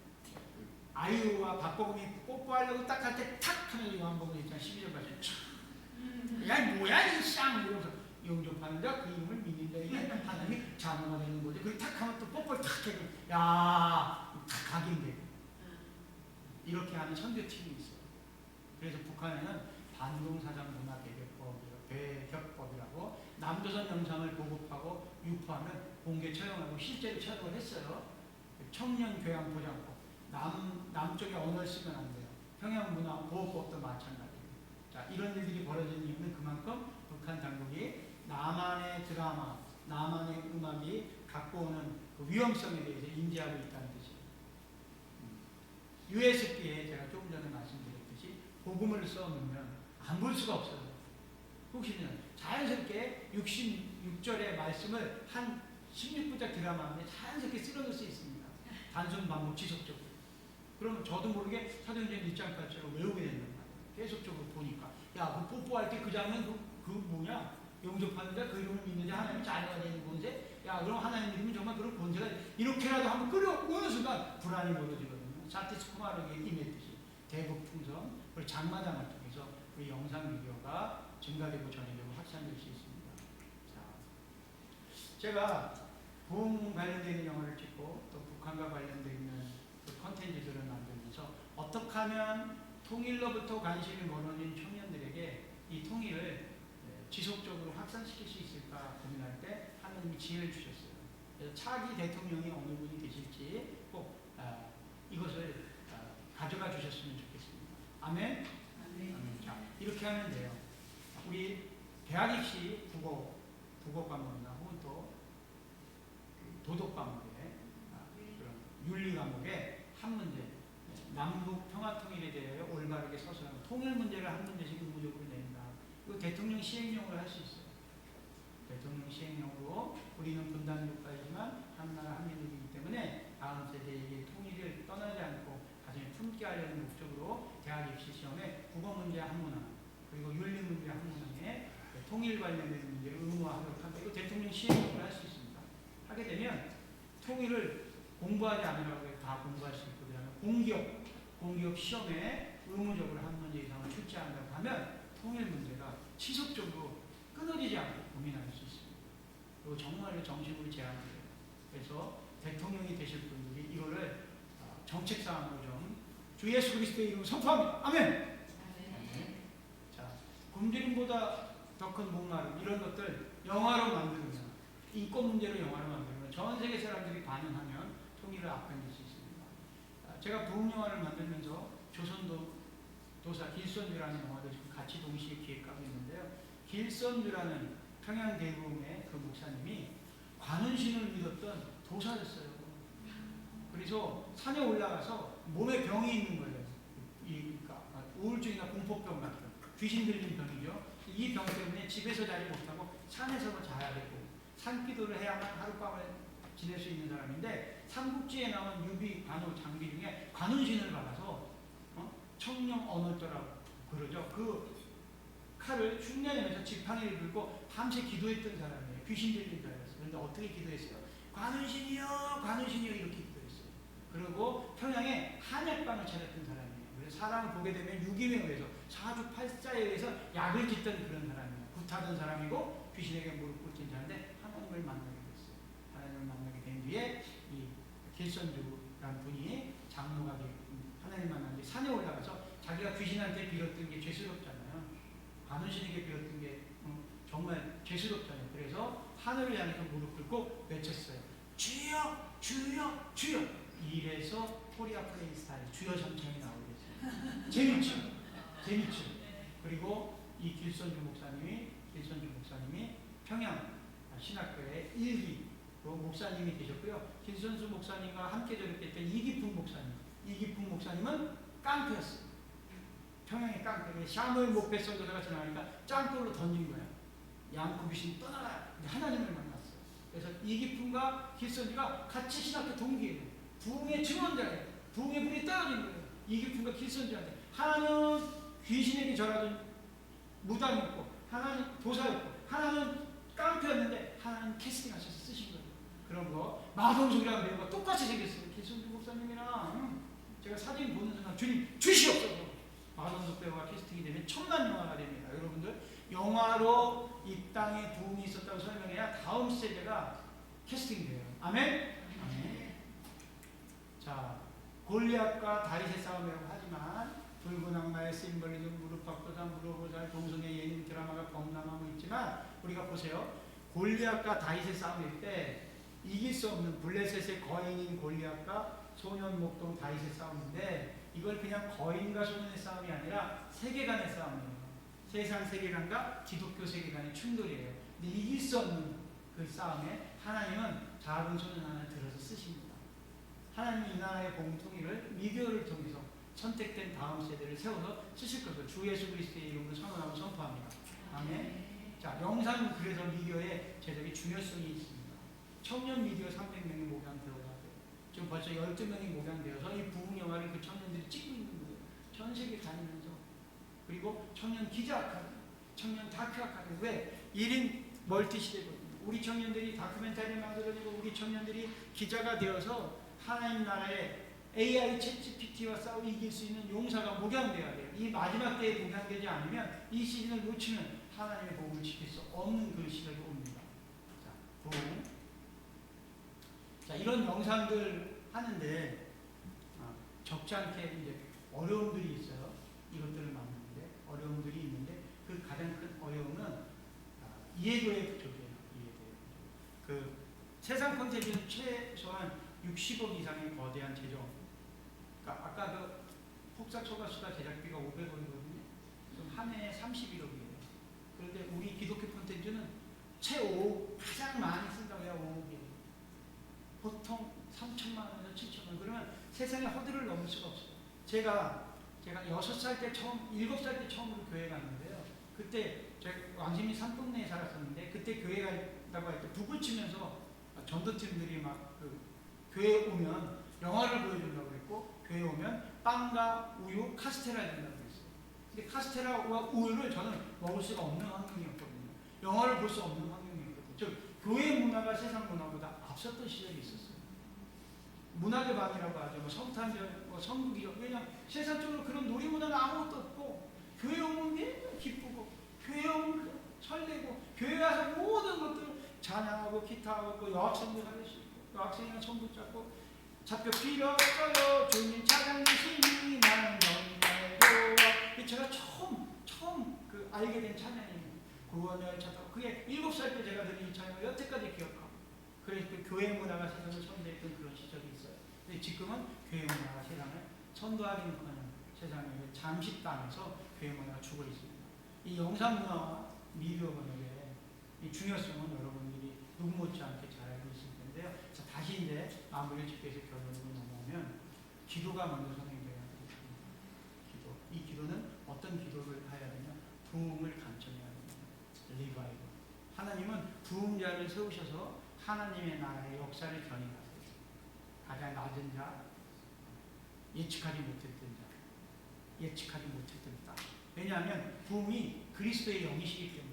아이유와 박보검이 뽀뽀하려고 딱 할 때 탁 하면 요한복음 있잖아. 12절 가지고 촥 야 뭐야 이 쌍 이러면서 영접하는 자그 이름을 믿는다. 이게 하나님이 자녀가 되는 거죠. 그리고 탁 하면 또 뽀뽀를 탁 해도 야 탁 각인돼. 이렇게 하는 선교팀이 있어요. 그래서 북한에는 반동사상 문화 배격법이라고 남조선 영상을 보급하고 유포하면 공개 처형하고 실제로 처형을 했어요. 청년 교양 보장법. 남쪽에 언어를 쓰면 안 돼요. 평양문화보호법도 마찬가지예요. 자, 이런 일들이 벌어지는 이유는 그만큼 북한 당국이 남한의 드라마, 남한의 음악이 갖고 오는 그 위험성에 대해서 인지하고 있다는 뜻이에요. USB에 제가 조금 전에 말씀드렸듯이 복음을 써놓으면 안 볼 수가 없어요. 혹시는 자연스럽게 66절의 말씀을 한 16부작 드라마인데 자연스럽게 쓸어넣을 수 있습니다. 단순 반복 지속적으로. 그러면 저도 모르게 사도행전 1장까지로 외우게 된단 말이에요. 계속적으로 보니까 야, 그 뽀뽀할 때 그 장면 그 뭐냐? 영접하는데 그 이름을 믿는데 하나님이 자녀가 되는 권세? 야, 그럼 하나님 이름은 정말 그런 권세가 이렇게라도 한번 끌어오는 순간 불안이 벌어지거든요. 사티스 쿠마르에게 임했듯이 대북풍선 그리고 장마당을 통해서 우리 영상 비디오가 증가되고 전해되고 확산될 수 있습니다. 자, 제가 부흥 관련되는 영화를 찍고 또 북한과 관련되어 있는 그 컨텐츠들을 만들면서 어떻게 하면 통일로부터 관심이 멀어진 청년들에게 이 통일을 지속적으로 확산시킬 수 있을까 고민할 때 하나님이 지혜를 주셨어요. 그래서 차기 대통령이 어느 분이 되실지 꼭 이것을 가져가 주셨으면 좋겠습니다. 아멘? 아멘. 자, 이렇게 하면 돼요. 우리 대학 입시 국어 과목이나 혹은 또 도덕 과목에 그런 윤리 과목에 한 문제 남북 평화 통일에 대해 올바르게 서술하는 통일 문제를 한 문제씩 의무적으로 낸다. 이거 대통령 시행령으로 할 수 있어요. 대통령 시행령으로 우리는 분단 국가이지만 한 나라 한 민족이기 때문에 다음 세대에게 통일을 떠나지 않고 가정에 품게 하려는 목적으로 대학 입시 시험에 국어 문제 한 문항 그리고 윤리 문제 한 문항에 통일 관련된 문제를 의무화하도록 한다. 이거 대통령 시행령으로 할 수 있습니다. 하게 되면 통일을 공부하지 않으라고 해도 다 공부할 수 있고 그다음에 공기업 시험에 의무적으로 한 문제 이상을 출제한다고 하면 통일 문제가 지속적으로 끊어지지 않고 고민할 수 있습니다. 그리고 정말로 정식으로 제안해요. 그래서 대통령이 되실 분들이 이거를 정책사항으로 좀 주 예수 그리스도의 이름으로 선포합니다. 아멘! 아멘. 자, 굶주림보다 더 큰 목마름 이런 것들 영화로 만들면 인권 문제를 영화로 만들면 전 세계 사람들이 반영하면 통일을 앞당길 수 있습니다. 제가 부흥영화를 만들면서 조선도 도사 길선주라는 영화도 지금 같이 동시에 기획하고 있는데요. 길선주라는 평양대공의 그 목사님이 관운신을 믿었던 도사였어요. 그래서 산에 올라가서 몸에 병이 있는 거예요. 그러니까 우울증이나 공포병 같은 귀신 들린 병이죠. 이 병 때문에 집에서 자지 못하고 산에서 자야 되고 산기도를 해야만 하룻밤을 지낼 수 있는 사람인데, 삼국지에 나온 유비, 관우, 장비 중에 관운신을 받아서 청령 언어도라고 그러죠. 그 칼을 흉내내면서 지팡이를 들고 밤새 기도했던 사람이에요. 귀신 들린 자였어요. 그런데 어떻게 기도했어요? 관운신이여, 관운신이여 이렇게 기도했어요. 그리고 평양에 한약방을 차렸던 사람이에요. 그래서 사람을 보게 되면 유기명에 의해서 사주팔자에 의해서 약을 짓던 그런 사람이에요. 굿하던 사람이고 귀신에게 무릎 꿇긴 자인데 하나님을 만나게 됐어요. 하나님을 만나게 된 뒤에 이 길선주라는 분이 장로가 되고 하나님 만난 뒤에 산에 올라가서 자기가 귀신한테 빌었던 게 죄스럽잖아요. 관운신에게 빌었던 게 정말 죄스럽잖아요. 그래서 하늘을 향해서 무릎 꿇고 외쳤어요. 주여, 주여, 주여. 이래서 코리아 플레이 스타일 주여 삼창이 나오게 됐어요. 재밌죠? 재밌죠? 그리고 이 길선주 목사님이 평양 신학교의 일기 목사님이 되셨고요. 길선주 목사님과 함께 졸업했던 이기풍 목사님은 깡패였어요. 평양의 깡패. 샤무엘 목배 선교사가 지나가니까 짱돌로 던진 거야. 양구 귀신 떠나라. 하나님을 만났어요. 그래서 이기풍과 길선주가 같이 신학교 동기예요. 부흥의 증언자예요. 부흥의 불이 떨어진 거예요. 이기풍과 길선주한테. 하나는 귀신에게 절하던 무당이었고, 하나는 도사였고, 하나는 깡패였는데 하나는 캐스팅하셔서 쓰신 거예요. 그런 거 마동석이라는 배우가 똑같이 생겼어요. 길선주 목사님이랑 제가 사진 보는 순간 주님 주시옵소서. 마동석 배우가 캐스팅이 되면 천만 영화가 됩니다. 여러분들 영화로 이 땅에 부흥이 있었다고 설명해야 다음 세대가 캐스팅돼요. 아멘? 아멘. 자, 골리앗과 다윗의 싸움이라고 하지만 붉은 악마의 심벌리즘, 무릎박도사, 무릎보살, 동성애 예능 드라마가 범람하고 있지만 우리가 보세요. 골리앗과 다윗의 싸움일 때 이길 수 없는 블레셋의 거인인 골리앗과 소년 목동 다윗의 싸움인데, 이걸 그냥 거인과 소년의 싸움이 아니라 세계관의 싸움이에요. 세상 세계관과 기독교 세계관의 충돌이에요. 근데 이길 수 없는 그 싸움에 하나님은 작은 소년 하나를 들어서 쓰십니다. 하나님이 이 나라의 공통일을 미디어를 통해서 선택된 다음 세대를 세워서 쓰실 것을 주 예수 그리스도의 이름으로 선언하고 선포합니다. 아멘. 자, 영상 그래서 미디어의 제작이 중요성이 있습니다. 청년 미디어 300명이 목양되어가고 지금 벌써 12명이 목양되어서 이 부흥 영화를 그 청년들이 찍고 있는 거예요. 전 세계 다니면서. 그리고 청년 기자 아카데미, 청년 다큐 아카데미. 왜? 1인 멀티 시대거든요. 우리 청년들이 다큐멘터리를 만들어내고 우리 청년들이 기자가 되어서 하나님 나라의 AI 챗GPT와 싸워 이길 수 있는 용사가 목양되어야 돼요. 이 마지막 때에 목양되지 않으면 이 시즌을 놓치면 하나님의 복음을 지킬 수 없는 그 시절이 옵니다. 자, 부흥. 자, 이런 영상들 하는데 적지 않게 이제 어려움들이 있어요. 이것들을 만드는데 어려움들이 있는데 그 가장 큰 어려움은 이해도의 부족이에요. 이해도의 부족. 그 세상 콘텐츠는 최소한 60억 이상의 거대한 재정. 그러니까 아까 그 폭삭소가수다 제작비가 500억이거든요. 그럼 한 해에 31억이에요. 그런데 우리 기독교 콘텐츠는 최5 가장 많이 쓴다고 해야 5억이에요. 보통 3천만 원에서 7천만 원. 그러면 세상의 허들을 넘을 수가 없어요. 제가 6살 때 처음, 7살 때 처음으로 교회 갔는데요. 그때 제가 왕십리 산동네에 살았었는데 그때 교회 간다고 할 때 북을 치면서 전도팀들이 막 그 교회에 오면 영화를 보여준다고 그랬고, 교회에 오면 빵과 우유, 카스테라 준다고 그랬어요. 근데 카스테라와 우유를 저는 먹을 수가 없는 환경이었거든요. 영화를 볼 수 없는 환경이었거든요. 즉 교회 문화가 세상 문화보다 앞섰던 시절이 있었어요. 문학의 방이라고 하죠. 뭐 성탄절, 뭐 성국이죠. 왜냐하면 세상적으로 그런 놀이문화가 아무것도 없고, 교회 오면 매일 기쁘고, 교회 오면 설레고, 교회 가서 모든 것들 찬양하고 기타하고 여학생들 할 수 있고, 여학생이랑 손 붙잡고 잡혀 빌어요 주님 찬양이시니 나는 정말 좋아. 제가 처음 그 알게 된 찬양이에요. 구원을 찾아. 그게 7살 때 제가 들은 이 찬양을 여태까지 기억하고, 그래서 그 교회 문화가 세상을 선도했던 그런 시절이 있어요. 근데 지금은 교회 문화가 세상을 선도하기는커녕 세상에 잠시 땅에서 교회 문화가 죽어 있습니다. 이 영상 문화와 미디어 번역의 이 중요성은 여러분들이 누구 못지않게 잘 알고 있을 텐데요. 자, 다시 이제 마무리를 짓기 위해서 결론으로 넘어오면 기도가 먼저 선행돼야 되겠습니다. 기도. 이 기도는 어떤 기도를 해야 되냐? 부흥을 간청해야 됩니다. 리바이벌. 하나님은 부흥자를 세우셔서 하나님의 나라의 역사를 견인하세요. 가장 낮은 자, 예측하지 못했던 자, 예측하지 못했던 땅. 왜냐하면 부흥이 그리스도의 영이시기 때문이에요.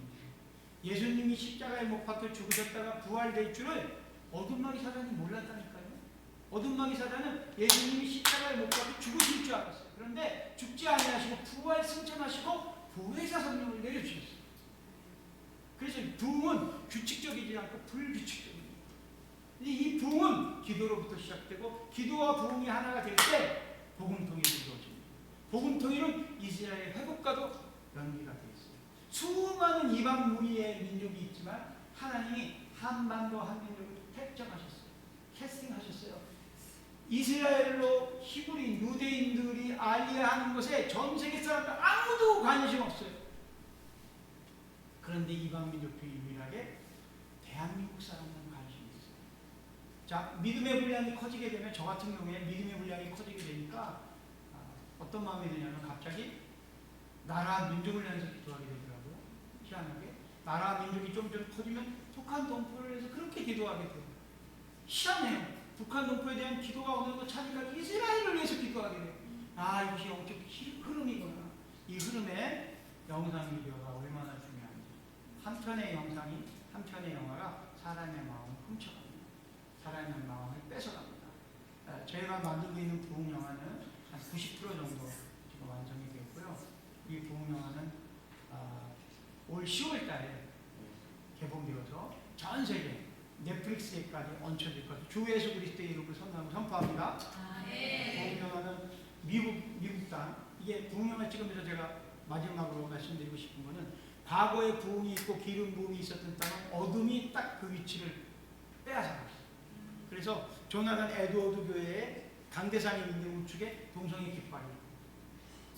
예수님이 십자가에 못 박혀 죽으셨다가 부활될 줄을 어둠마귀 사단이 몰랐다니까요. 어둠마귀 사단은 예수님이 십자가에 못 박혀 죽으실 줄 알았어요. 그런데 죽지 아니하시고 부활 승천하시고 보혜사 성령을 내려주셨어요. 그래서 부흥은 규칙적이지 않고 불규칙적입니다. 이 부흥은 기도로부터 시작되고 기도와 부흥이 하나가 될 때 복음통일이 이루어집니다. 복음통일은 이스라엘의 회복과도 연계가 되어 있어요. 수많은 이방 무리의 민족이 있지만 하나님이 한반도 한민족을 택정하셨어요. 캐스팅하셨어요. 이스라엘로 히브리인 유대인들이 알리하는 것에 전 세계 사람들 아무도 관심 없어요. 그런데 이방 민족도 유일하게 대한민국 사람들은 관심이 있어요. 자, 믿음의 분량이 커지게 되면 저 같은 경우에 믿음의 분량이 커지게 되니까 어떤 마음이 드냐면 갑자기 나라 민족을 향해서 기도하게 되더라고요. 희한하게 나라 민족이 좀 커지면 북한 동포를 해서 그렇게 기도하게 돼요. 희한해요. 북한 동포에 대한 기도가 어느 정도 차니까 이스라엘을 위해서 기도하게 돼요. 아, 이것이 영적 흐름이구나. 이 흐름에 영상 미디어가 얼마나 중요한지. 한 편의 영상이, 한 편의 영화가 사람의 마음을 훔쳐갑니다. 사람의 마음을 뺏어갑니다. 저희가 만들고 있는 부흥 영화는 한 90% 정도 지금 완성이 되었고요. 이 부흥 영화는 올 10월 달에 개봉되어서 전 세계 넷플릭스에까지 얹혀질 것을 주 예수 그리스도의 이름으로 선포합니다. 부흥 영화는 미국 땅, 이게 부흥 영화 찍으면서 제가 마지막으로 말씀드리고 싶은 거는 과거에 부흥이 있고 기름 부흥이 있었던 땅은 어둠이 딱 그 위치를 빼앗아갔어요. 그래서 조나단 에드워드 교회의 강대상이 있는 우측에 동성애 깃발이 있고,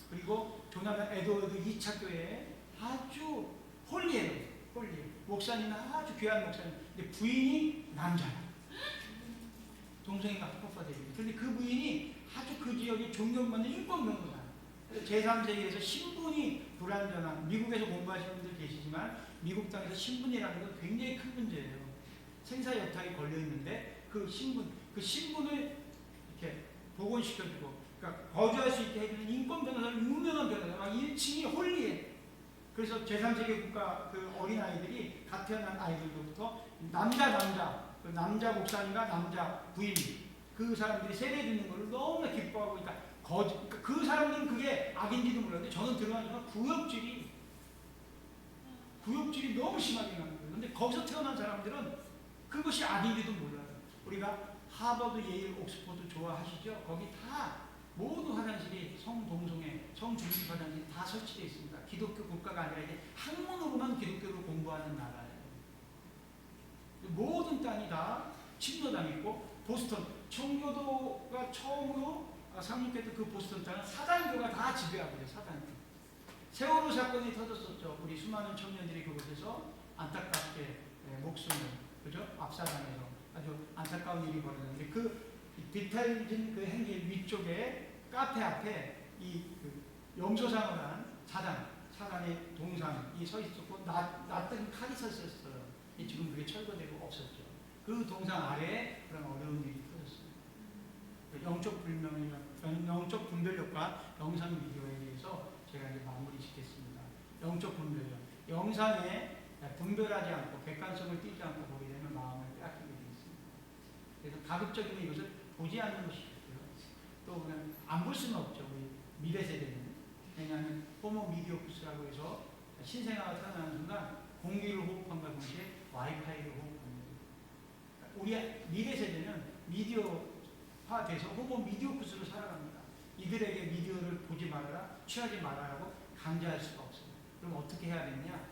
그리고 조나단 에드워드 2차 교회에 아주 홀리해요. 목사님은 아주 귀한 목사님. 근데 부인이 남자예요. 동성애가 합법화됩니다. 그런데 그 부인이 아주 그 지역에 존경받는 인권 변호사예요. 제3세계에서 신분이 불완전한, 미국에서 공부하시는 분들 계시지만 미국 땅에서 신분이라는 건 굉장히 큰 문제예요. 생사 여탈이 걸려 있는데 그 신분을 이렇게 복원시켜주고, 그러니까 거주할 수 있게 해주는 인권 변호사는 유명한 변호사, 막 1층이 홀리해. 그래서 제3세계 국가 그 어린아이들이 갓 태어난 아이들로부터 그 남자 목사님과 남자 부인, 그 사람들이 세례 듣는 걸 너무나 기뻐하고 있다. 그 사람들은 그게 악인지도 몰랐는데 저는 들어가니까 구역질이 너무 심하게 나는 거예요. 근데 거기서 태어난 사람들은 그것이 악인지도 몰라요. 우리가 하버드, 예일, 옥스퍼드 좋아하시죠? 거기 다 모두 화장실이 성동성애, 성중립 화장실 다 설치되어 있습니다. 기독교 국가가 아니라 이제 학문으로만 기독교를 공부하는 나라예요. 모든 땅이 다 침노당했고, 보스턴 청교도가 처음으로 상륙했던 그 보스턴 땅은 사단교가 다 지배하고 있어요. 사단교. 세월호 사건이 터졌었죠. 우리 수많은 청년들이 그곳에서 안타깝게 목숨을, 그죠? 압사당해서 아주 안타까운 일이 벌어졌는데, 그 디테일진 그 행길 위쪽에 카페 앞에 그 용서상을 한 사단의 동상이 서 있었고, 낯뜨는 칼이 서 있었어요. 지금 그게 철거되고 없었죠. 그 동상 아래에 그런 어려운 일이 터졌습니다. 영적 분별력과 영상 미디어에 대해서 제가 이제 마무리 짓겠습니다. 영적 분별력. 영상에 분별하지 않고 객관성을 띠지 않고 보게 되면 마음을 빼앗기게 되어 있습니다. 그래서 가급적이면 이것을 보지 않는 것이 좋고요. 또 그냥 안 볼 수는 없죠. 우리 미래 세대는. 왜냐하면 호모 미디어쿠스라고 해서 신생아가 태어나는 순간 공기를 호흡함과 동시에 와이파이를 호흡합니다. 우리 미래 세대는 미디어화돼서 호모 미디어쿠스로 살아갑니다. 이들에게 미디어를 보지 말아라, 취하지 말아라고 강제할 수가 없어요. 그럼 어떻게 해야 되느냐?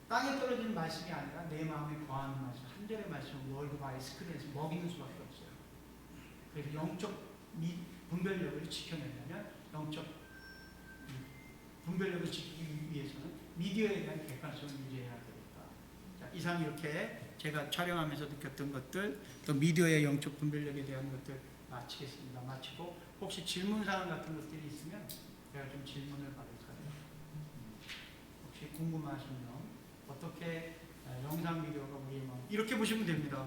땅에 떨어지는 말씀이 아니라 내 마음에 거하는 말씀, 한 절의 말씀, 월드바이 스크린에서 먹이는 수밖에 없어요. 그래서 영적 분별력을 지켜내려면 영적 분별력을 지키기 위해서는 미디어에 대한 객관성을 유지해야 되겠다. 자, 이상 이렇게 제가 촬영하면서 느꼈던 것들, 또 미디어의 영적 분별력에 대한 것들 마치겠습니다. 마치고 혹시 질문사항 같은 것들이 있으면 제가 좀 질문을 받을까요? 혹시 궁금하시면 어떻게 영상 미디어가 우리의 마음, 이렇게 보시면 됩니다.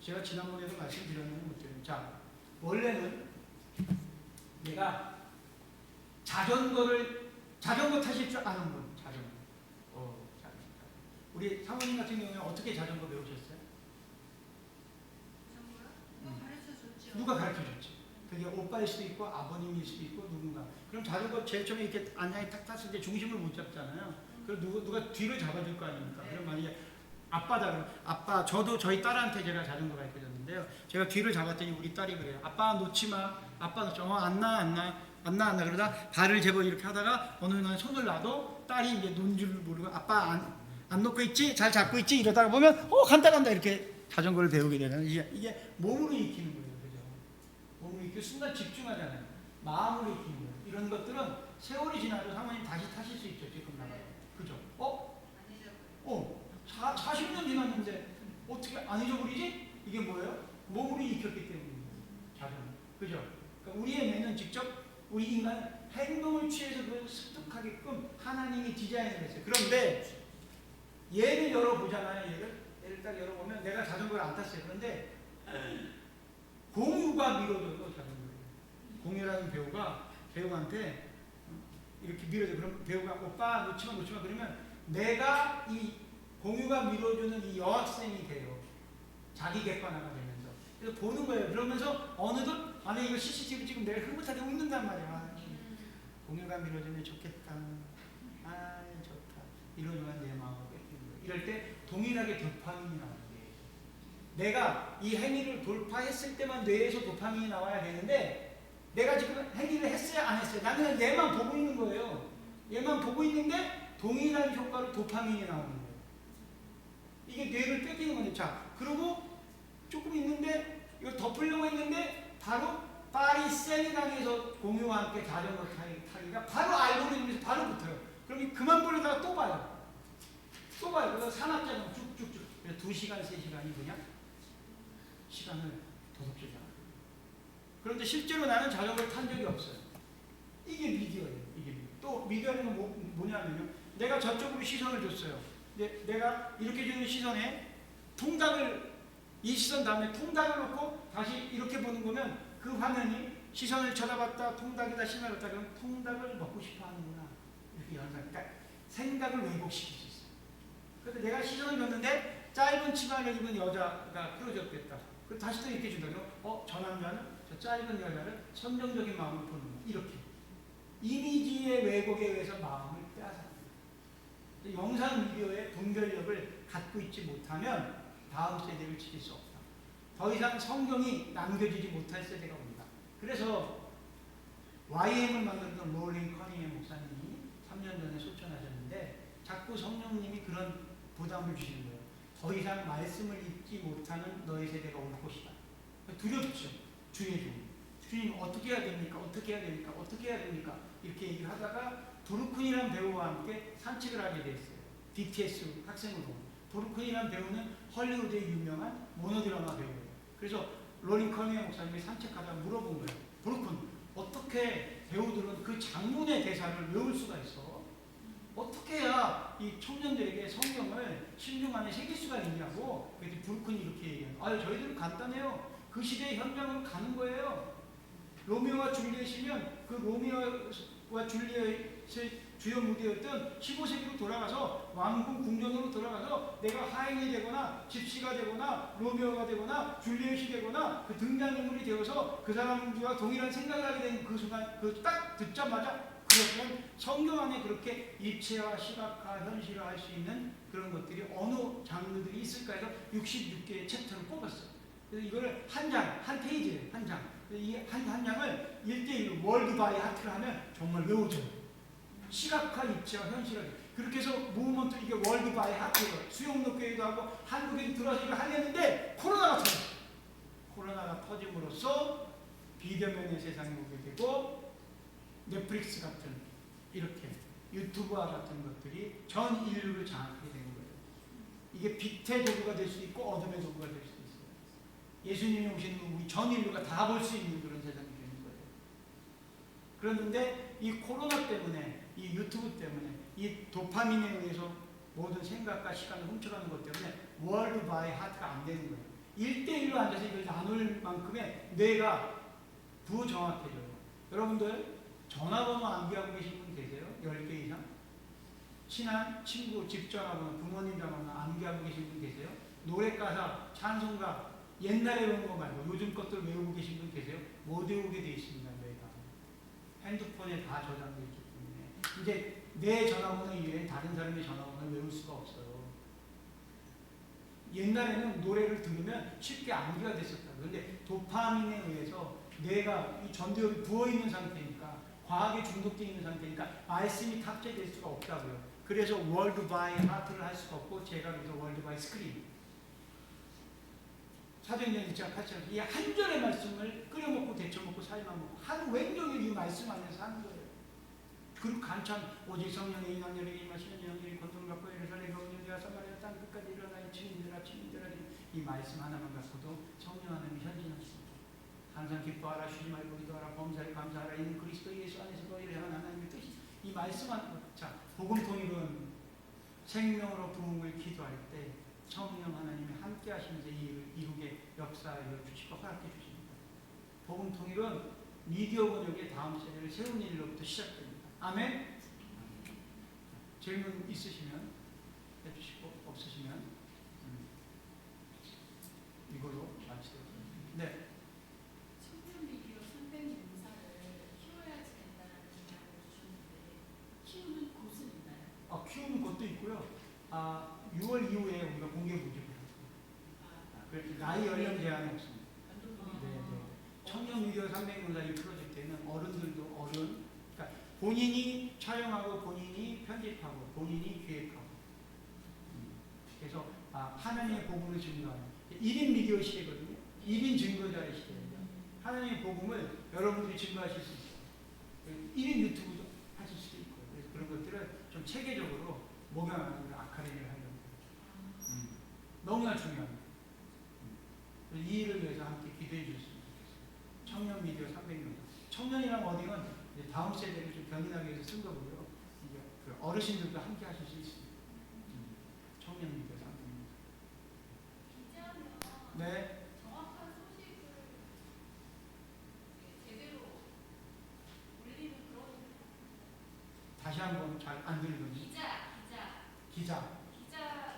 제가 지난번에도 말씀드렸는 것들은, 자, 원래는 내가 자전거 타실 줄 아는 분, 자전거. 우리 사모님 같은 경우에 어떻게 자전거 배우셨어요? 누가 가르쳐줬지? 그게 오빠일 수도 있고 아버님일 수도 있고 누군가. 그럼 자전거 제일 처음에 이렇게 안장에 탁 탔을 때 중심을 못 잡잖아요. 그럼 누가 뒤를 잡아줄 거 아닙니까? 그럼 만약에 아빠, 저도 저희 딸한테 제가 자전거 가르쳐줬는데요. 제가 뒤를 잡았더니 우리 딸이 그래요. 아빠 놓지 마. 아빠 놓지 마. 안 나. 그러다 발을 제법 이렇게 하다가 어느 날 손을 놔도 딸이 이제 놓은 줄 모르고 아빠 안 놓고 있지? 잘 잡고 있지? 이러다가 보면 간다 이렇게 자전거를 배우게 되는, 이게 몸으로 익히는 거예요. 그죠? 몸으로 익히고 순간 집중하잖아요. 마음으로 익히는 거예요. 이런 것들은 세월이 지나도 사모님 다시 타실 수 있죠. 지금 나가요. 그죠? 40년 지났는데 어떻게 안 잊어버리지? 이게 뭐예요? 몸으로 익혔기 때문입니다. 자전거. 그죠? 그러니까 우리의 뇌는 직접 우리 인간은 행동을 취해서 그걸 습득하게끔 하나님이 디자인을 했어요. 그런데 얘를 열어보잖아요. 얘를 딱 열어보면 내가 자전거를 안 탔어요. 그런데 공유가 밀어줘요. 자전거를. 공유라는 배우한테 이렇게 밀어줘. 그럼 배우가 오빠 놓지 마 그러면 내가 이 공유가 밀어주는 이 여학생이 돼요. 자기 객관화가 되면서. 그래서 보는 거예요. 그러면서 어느덧 안에 이거 CCTV 지금 내가 흐뭇하게 웃는단 말이야. 공유가 밀어주면 좋겠다. 좋다. 이러지만 내 마음을 뺏기는 거예요. 이럴 때 동일하게 도파민이 나오는 거예요. 내가 이 행위를 돌파했을 때만 뇌에서 도파민이 나와야 되는데 내가 지금 행위를 했어요? 안 했어요? 나는 얘만 보고 있는 거예요. 얘만 보고 있는데 동일한 효과로 도파민이 나오는 거예요. 이게 뇌를 뺏기는 건데, 자, 그리고 조금 있는데 이거 덮으려고 했는데 바로 파리 세미나에서 공유와 함께 자전거 타기가 바로 알고리즘에서 바로 붙어요. 그럼 그만 보려다가 또 봐요. 그래서 산악자전 쭉쭉쭉. 그래서 2시간, 3시간이 그냥 시간을 도둑질하는 거예요. 그런데 실제로 나는 자전거를 탄 적이 없어요. 이게 미디어예요. 또 미디어는 뭐냐면요. 내가 저쪽으로 시선을 줬어요. 근데 내가 이렇게 주는 시선에 이 시선 다음에 통닭을 놓고 다시 이렇게 보는 거면 그 화면이 시선을 쳐다봤다, 통닭이다, 시선을 봤다, 그러면 통닭을 먹고 싶어 하는구나. 이렇게 연상. 그러니까 생각을 왜곡시킬 수 있어요. 그런데 내가 시선을 줬는데 짧은 치마를 입은 여자가 풀어졌겠다. 그럼 다시 또 이렇게 준다. 그럼 저 남자는 저 짧은 여자를 선정적인 마음을 보는 거야. 이렇게. 이미지의 왜곡에 의해서 마음을 빼앗아요. 영상 미디어의 분별력을 갖고 있지 못하면 다음 세대를 지킬 수 없다. 더 이상 성경이 남겨지지 못할 세대가 온다. 그래서 YM을 만들었던 롤링 커닝의 목사님이 3년 전에 소천하셨는데 자꾸 성령님이 그런 부담을 주시는 거예요. 더 이상 말씀을 읽지 못하는 너의 세대가 올 것이다. 두렵죠. 주님 어떻게 해야 됩니까? 이렇게 얘기를 하다가 브루큰이라는 배우와 함께 산책을 하게 됐어요. BTS 학생으로. 브루큰이라는 배우는 헐리우드의 유명한 모노드라마 배우예요. 그래서 롤링 커닝의 목사님이 산책하다가 물어본 거예요. 브루큰, 어떻게 배우들은 그 장문의 대사를 외울 수가 있어? 어떻게 해야 이 청년들에게 성경을 심중 안에 새길 수가 있냐고. 그래서 브루큰이 이렇게 얘기해요. 저희들은 간단해요. 그 시대의 현장으로 가는 거예요. 로미오와 줄리엣이면 그 로미오와 줄리엣의 주요 무대였던 15세기로 돌아가서 왕궁 궁전으로 돌아가서 내가 하인이 되거나 집시가 되거나 로미오가 되거나 줄리엣이 되거나 그 등장인물이 되어서 그 사람과 동일한 생각을 하게 되는 그 순간, 그 딱 듣자마자 그러면 성경 안에 그렇게 입체화, 시각화, 현실화 할 수 있는 그런 것들이 어느 장르들이 있을까 해서 66개의 챕터를 뽑았어요. 그래서 이거를 한 페이지예요. 한 장. 이 한 장을 1대1로 월드 바이 하트를 하면 정말 외워져요. 시각화, 입체화, 현실화. 그렇게 해서 무브먼트 이게 월드 바이 하트예요. 수용노교회도 하고 한국에도 들어와서 이걸 하려는데 코로나가 터짐으로써 비대면의 세상이 오게 되고 넷플릭스 같은 이렇게 유튜브와 같은 것들이 전 인류를 장악하게 된 거예요. 이게 빛의 도구가 될 수 있고 어둠의 도구가 될 수 있어요. 예수님이 오시는 우리 전 인류가 다 볼 수 있는 그런 세상이 되는 거예요. 그런데 이 코로나 때문에, 이 유튜브 때문에, 이 도파민에 의해서 모든 생각과 시간을 훔쳐가는 것 때문에 월드 바이 하트가 안 되는 거예요. 1대1로 앉아서 이걸 나눌 만큼의 뇌가 부정확해져요. 여러분들 전화번호 암기하고 계신 분 계세요? 10개 이상? 친한 친구 집 전화번호, 부모님 전화번호 암기하고 계신 분 계세요? 노래 가사, 찬송가 옛날에 외운 거 말고 요즘 것들 외우고 계신 분 계세요? 못 외우게 되어 있습니다. 뇌가 핸드폰에 다 저장되어 있기 때문에 이제 내 전화번호 이외에 다른 사람의 전화번호를 외울 수가 없어요. 옛날에는 노래를 들으면 쉽게 암기가 됐었다. 그런데 도파민에 의해서 뇌가 이 전두엽이 부어있는 상태니까, 과학에 중독되어 있는 상태니까 말씀이 탑재될 수가 없다고요. 그래서 월드 바이 하트를 할 수가 없고, 제가 그래서 월드 바이 스크린. 사도행전 1장 8절, 이 한 절의 말씀을 끓여먹고 데쳐먹고 살만 먹고 하루 왼종일 이 말씀 안에서 하는 거예요. 그리고 간참 오직 성령의 인하늘에게 임하시는 영들이 권통을 갖고 예루살렘 경유대와 사마리아 땅 끝까지 일어나니 증인들아 이 말씀 하나만 갖고도 성령 하나님이 현진하십니다. 항상 기뻐하라, 쉬지 말고 기도하라, 범사에 감사하라. 이는 그리스도 예수 안에서 너희를 향한 하나님의 뜻이. 이 말씀 하나. 자, 복음통일은 생명으로 부흥을 기도할 때 성령 하나님이 함께 하시면서 이 일을 이루게 역사하여 주시고 허락해 주십니다. 복음통일은 미디어 번역의 다음 세대를 세우는 일로부터 시작됩니다. 아멘? 질문 있으시면 해주시고, 없으시면 이걸로 마치도록 하겠습니다. 네.
청년 미디어 선배 용사를 키워야지 된다는 이야기를 주셨는데, 키우는 곳은 있나요?
키우는 것도 있고요. 6월 이후에 우리가 공개 모집을 합니다. 나이 연령 제한이 없습니다. 네. 청년 미디어 300용사 이 프로젝트에는 어른들도 그러니까 본인이 촬영하고 본인이 편집하고 본인이 기획하고, 그래서 하나님의 복음을 증거하는 1인 미디어 시대거든요. 1인 증거자의 시대입니다. 하나님의 복음을 여러분들이 증거하실 수 있어요. 1인 유튜브도 하실 수도 있고, 그래서 그런 것들을 좀 체계적으로 목양하는 아카데미를 하려고 해요. 너무나 중요합니다. 이 일을 위해서 함께 기도해 주셨으면 좋겠습니다. 청년 미디어 300명. 청년이랑 어딩은 이제 다음 세대를 좀 견인하기 위해서 쓴 거고요. 이제 그 어르신들도 함께 하실 수 있습니다. 청년 미디어 300명. 네.
정확한 소식을 제대로 올리는 그런.
다시 한번 잘 안 들리거든요. 기자.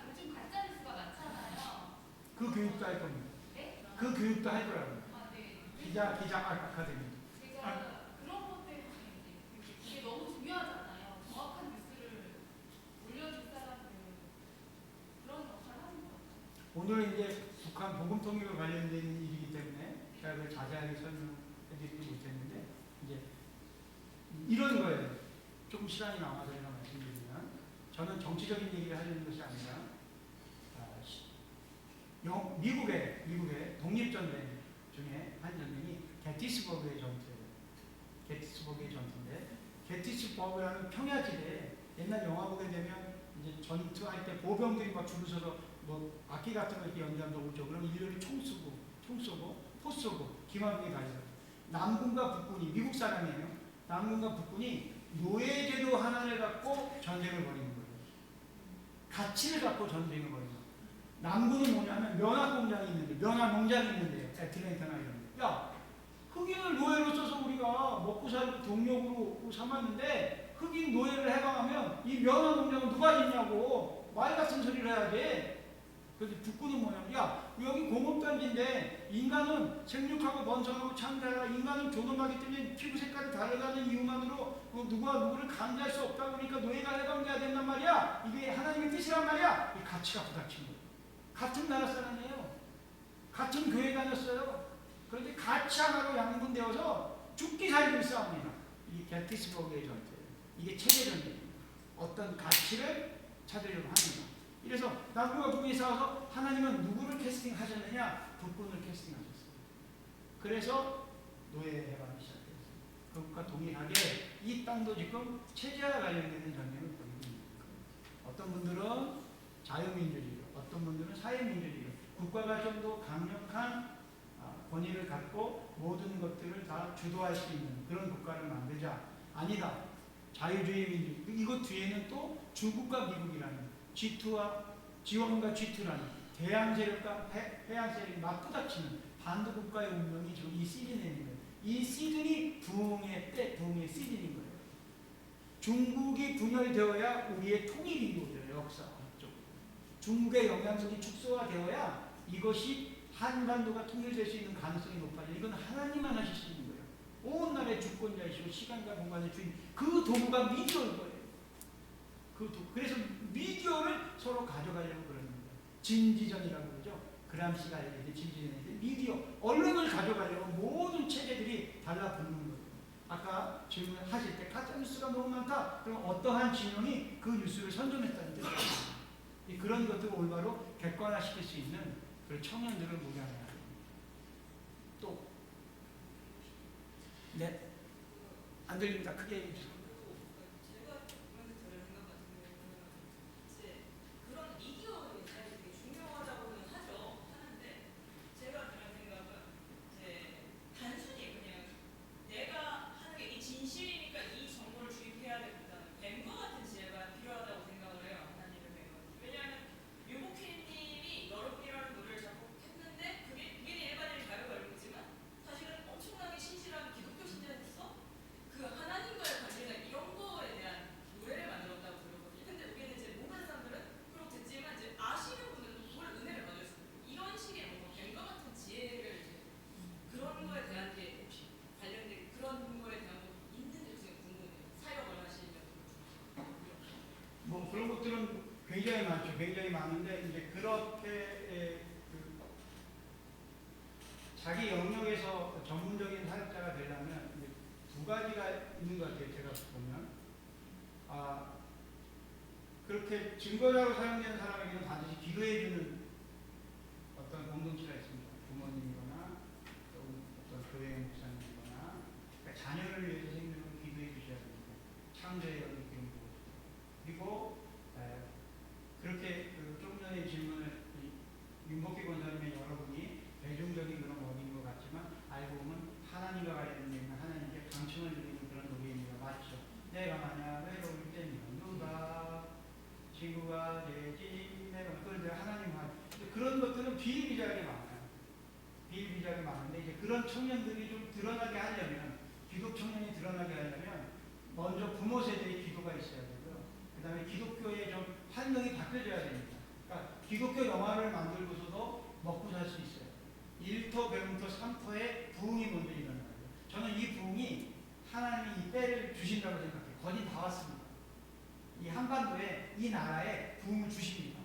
요즘 가짜 뉴스가 많잖아요.
그 교육도 할 겁니다.
네?
그 교육도 할 거라고요.
네.
기자 아카데미.
제가 그런 것 때문에 이게 너무 중요하잖아요. 정확한 뉴스를 올려줄 사람들 그런 역할을 하는 것 같아요.
오늘은 이제 북한 복음 통일과 관련된 일이기 때문에 제가 그걸 자세하게 설명해드리지 못했는데, 이제 이런 거예요. 조금 시간이 남아서 제가 말씀드리면, 저는 정치적인 얘기를 하려는 것이 아니라 미국의 독립전쟁 중에 한 전쟁이 게티스버그의 전투예요. 게티스버그의 전투인데, 게티스버그라는 평야지대에 옛날 영화 보게 되면 이제 전투할 때 보병들이 막 줄을 서서 뭐 악기 같은 거 이렇게 연주한다 오죠. 그럼 일렬로 총 쏘고 포 쏘고 기마병이 달려요. 남군과 북군이, 미국 사람이에요. 남군과 북군이 노예제도 하나를 갖고 전쟁을 벌이는 거예요. 가치를 갖고 전쟁을 벌이는 거예요. 남군은 뭐냐면 면화 공장이 있는데, 면화 농장이 있는데요. 애틀랜타나 이런 데. 야, 흑인을 노예로 써서 우리가 먹고 살고 동력으로 삼았는데, 흑인 노예를 해방하면 이 면화 공장은 누가 짓냐고 말 같은 소리를 해야지. 그래서 북군은 뭐냐면, 야, 여기 공업단지인데 인간은 생육하고 번성하고 창자라, 인간은 존엄하기 때문에 피부 색깔이 다르다는 이유만으로 누가 누구를 강제할 수 없다 보니까 노예가 해방돼야 된단 말이야. 이게 하나님의 뜻이란 말이야. 이 가치가 부닥친 거예요. 같은 나라 사람이에요. 같은 교회 다녔어요. 그런데 가치 하나로 양분되어서 죽기 살기를 싸웁니다. 이게 게티스버그의 전투예요. 이게 체제전쟁입니다. 어떤 가치를 찾으려고 합니다. 이래서 남부가 북이 싸워서 하나님은 누구를 캐스팅하셨느냐? 북군을 캐스팅하셨어요. 그래서 노예 해방이 시작됐어요. 그것과 동일하게 이 땅도 지금 체제와 관련되는 전쟁을 벌이고 있는 거예요. 어떤 분들은 자유민주주의, 어떤 분들은 사회민주주의, 국가가 좀 더 강력한 권위를 갖고 모든 것들을 다 주도할 수 있는 그런 국가를 만들자. 아니다. 자유주의 민주주의. 이것 뒤에는 또 중국과 미국이라는 G2와 G1과 G2라는 대양 세력과 해양 세력이 맞부닥치는 반도국가의 운명이 지금 이 시즌에 있는 거예요. 이 시즌이 부흥의 때, 부흥의 시즌인 거예요. 중국이 분열되어야 우리의 통일이 이루어져요. 역사적으로. 중국의 영향력이 축소화되어야 이것이 한반도가 통일될 수 있는 가능성이 높아져요. 이건 하나님만 하실 수 있는 거예요. 온 나라의 주권자이시고 시간과 공간의 주인. 그 도구가 미디어일 거예요. 그래서 미디어를 서로 가져가려고 그러는 거예요. 진지전이라고 그러죠. 그람시가 얘기했는데 진지전인데 미디어, 언론을 가져가려고 모든 체제들이 달라붙는 거예요. 아까 질문하실 때 가짜뉴스가 너무 많다. 그럼 어떠한 진영이 그 뉴스를 선점했다는 뜻이에요. 그런 것들을 올바로 객관화시킬 수 있는 그런 청년들을 모양해야 합니다. 또 네, 안 들립니다. 크게 얘기해 주세요. 그런 것들은 굉장히 많죠. 굉장히 많은데 이제 그렇게 자기 영역에서 전문적인 사역자가 되려면 이제 두 가지가 있는 것 같아요. 제가 보면 그렇게 증거자로 사용되는 사람에게는 반드시 기도해주는 어떤 공동체가 있습니다. 부모님이거나 어떤 교회 목사님이거나 그러니까 자녀를 위해서 생명을 기도해 주셔야 됩니다. 창조의 영역 그리고 그렇게 좀 전에 질문을 윤복희 권사님의 여러분이 대중적인 그런 원인인 것 같지만 알고 보면 하나님과 관련된 하나님께 강청을 드리는 그런 노래입니다. 맞죠? 내가 만약 외로울 때면 누가 친구가 되지? 내가 그런데 하나님 그런 것들은 비일비재하게 많아요. 비일비재하게 많은데 이제 그런 청년들이 좀 드러나게 하려면 기독 청년이 드러나게 하려면 먼저 부모 세대의 기도가 있어야 되고요. 그 다음에 기독교의 좀 환경이 바뀌어져야 됩니다. 그러니까 기독교 영화를 만들고서도 먹고 살 수 있어요. 1토, 배움토, 3토의 부흥이 먼저 일어나요. 저는 이 부흥이 하나님이 이 때를 주신다고 생각해요. 거의 다 왔습니다. 이 한반도에, 이 나라에 부흥을 주십니다.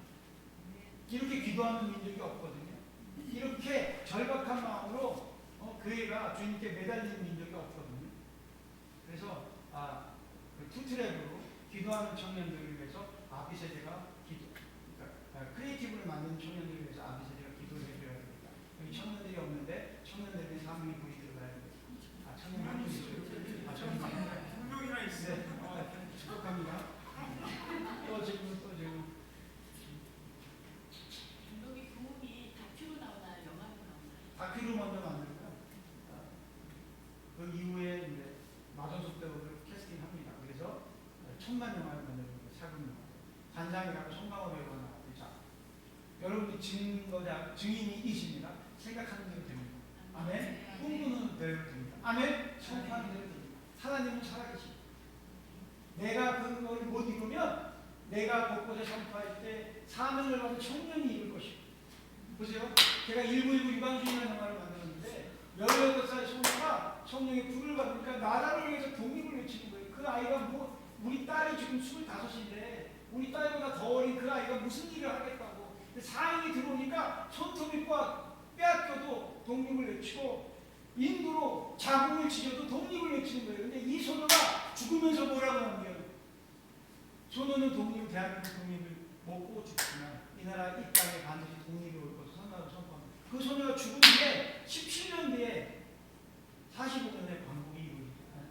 이렇게 기도하는 민족이 없거든요. 이렇게 절박한 마음으로 교회가 주님께 매달리는 민족이 없거든요. 그래서 그 투트랙으로 기도하는 청년들을 위해서 아비세대가 그러니까 크리에이티브를 만드는 청년들을 위해서 아비세대가 기도를 해줘야 됩니다. 여기 청년들이 없는데 청년들의 사명이 보이 들어가야 됩니다. 청년 한 명 있어요. 청년 한 명이나 있어요. 축복합니다. 또 지금
감독이 부흥이 다큐로 나오나요? 영화로 나오나요?
다큐로 먼저 만들고요. 그 이후에 이제 마전숙 배우를 캐스팅합니다. 그래서 1000만 영화를 만드는 거예요. 사금 영화. 관장이라고 송강호 배우가 나왔죠. 자, 여러분이 증인이십니다. 생각하는 대로 됩니다. 아멘. 꿈꾸는 대로 됩니다. 아멘. 선포하는 대로 됩니다. 하나님은 살아계십니다. 내가 그걸 못 이루면 내가 곳곳에 선포할 때 사명을 받은 청년이 이룰 것입니다. 보세요. 제가 1919 유방주의라는 영화를 만들었는데 18살 소녀가 청년의 불을 받으니까 나라를 위해서 독립을 외치는 거예요. 그 아이가 우리 딸이 지금 25인데 우리 딸보다 더 어린 그 아이가 무슨 일을 하겠다고. 사인이 들어오니까 손톱이 빼앗겨도 독립을 외치고 인두로 자궁을 찢어도 독립을 외치는 거예요. 근데 이 소녀가 죽으면서 뭐라고 하는 소녀는 대한민국 독립을 먹고 죽지만 이 나라 이 땅에 반드시 독립이 올 것을 선포합니다. 그 소녀가 죽은 뒤에 17년 뒤에 45년의 광복이 이루어집니다.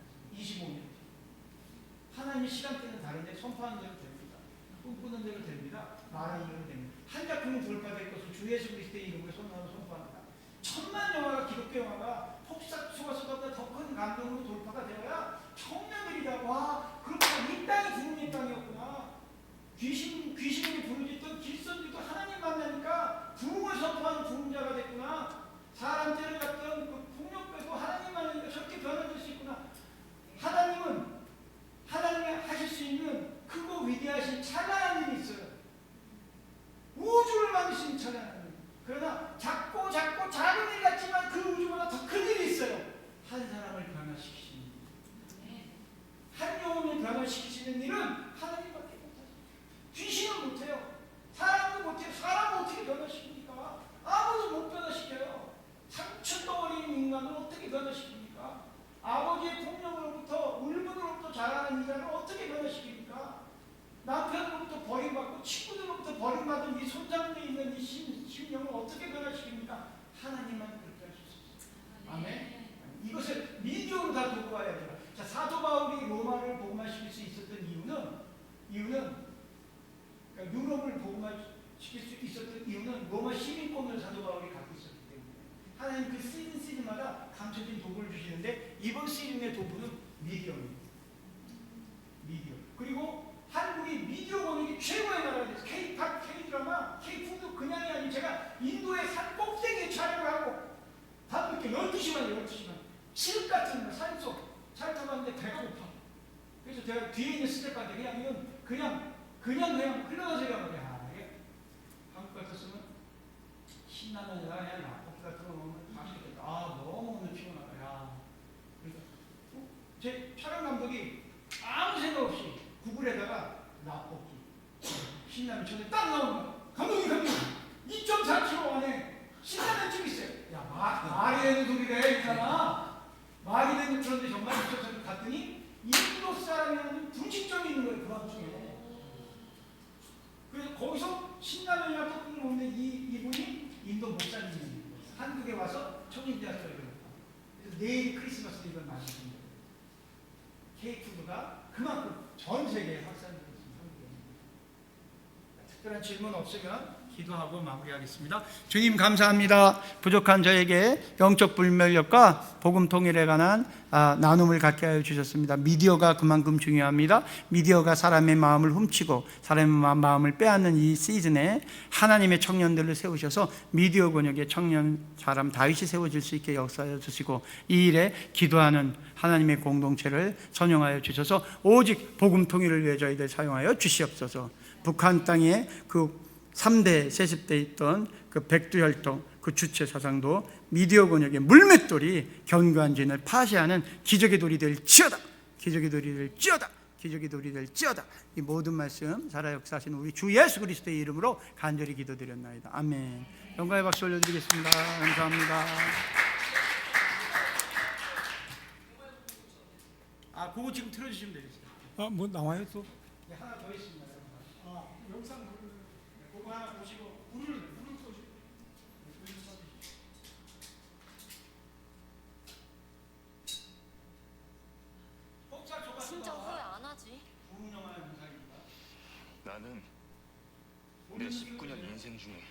한 사람을 변화시키시는 일. 한 영혼을 변화시키시는 일은 하나님밖에 못하죠. 귀신은 못해요. 사람도 못해요. 사람은 어떻게 변화시킵니까? 아무도 못 변화시켜요. 상처 떠버린 인간을 어떻게 변화시킵니까? 아버지의 폭력으로부터 울분으로부터 자라는 인간을 어떻게 변화시킵니까? 남편으로부터 버림받고 친구들로부터 버림받은 이 손잡고 있는 이 심령을 어떻게 변화시킵니까? 하나님만 그렇게 하실 수 있어요. 아멘. 이것을 미디어로 다 두고 와야 돼요. 자, 사도 바울이 로마를 복음화시킬 수 있었던 이유는 그러니까 유럽을 복음화시킬 수 있었던 이유는 로마 시민권을 사도 바울이 갖고 있었기 때문에 하나님 그 시즌마다 감춰진 도구를 주시는데 이번 시즌의 도구는 미디어입니다. 미디어. 그리고 한국이 미디어 권역이 최고의 나라가 됐어요. K-팝, K-드라마, K-푸드 그냥이 아니고 제가 인도의 산 꼭대기에 촬영을 하고 밤늦게 12시간 실 같은 거 산속 잘 타봤는데 배가 고파. 그래서 제가 뒤에 있는 스태프한테 그냥 흘러가서 얘기하면 이게 한국 같았으면 신라면이나 그냥 라볶이 같은 거 먹으면 맛있겠다. 너무 오늘 피곤하다. 그러니까 제 촬영 감독이 아무 생각 없이 구글에다가 라볶이 신라면 전에 딱 나오는 거야. 감독님 2.4km 안에 신라면집 있어요. 말이 되는 소리래 있잖아. 말이 되는 그런데 정말 2.4km 갔더니 인도 사람이라는 분식점이 있는 거예요. 그 밤중에. 그래서 거기서 신라면이나 떡국을 먹는 이분이 인도 목사님이에요. 한국에 와서 청년대학교에 들어갔다. 그래서 내일 크리스마스 때 이걸 마시는 거예요. K-푸드가 그만큼 전 세계에 확산되고 있습니다. 특별한 질문 없으면 기도하고 마무리하겠습니다. 주님 감사합니다. 부족한 저에게 영적 불멸력과 복음 통일에 관한 나눔을 갖게 하여 주셨습니다. 미디어가 그만큼 중요합니다. 미디어가 사람의 마음을 훔치고 사람의 마음을 빼앗는 이 시즌에 하나님의 청년들을 세우셔서 미디어 권역의 청년 사람 다윗이 세워질 수 있게 역사하여 주시고 이 일에 기도하는 하나님의 공동체를 선용하여 주셔서 오직 복음 통일을 위해 저희들 사용하여 주시옵소서. 북한 땅에 그 3대 세습대 있던 그 백두혈통 그 주체 사상도 미디어 권역의 물맷돌이 견고한 진을 파쇄하는 기적의 돌이 될지어다. 기적의 돌이 될지어다. 기적의 돌이 될지어다. 이 모든 말씀 살아 역사하시는 우리 주 예수 그리스도의 이름으로 간절히 기도드렸나이다. 아멘. 영광의 박수 올려드리겠습니다. 감사합니다. 그거 지금 틀어주시면 되겠습니다.
뭐 나와요 또?
네, 하나 더 있습니다. 영상 그거 하나 보시고 불을 끄시고
진짜 후회 안 하지?
좋은 영화 영상입니다.
나는 내 19년 인생 중에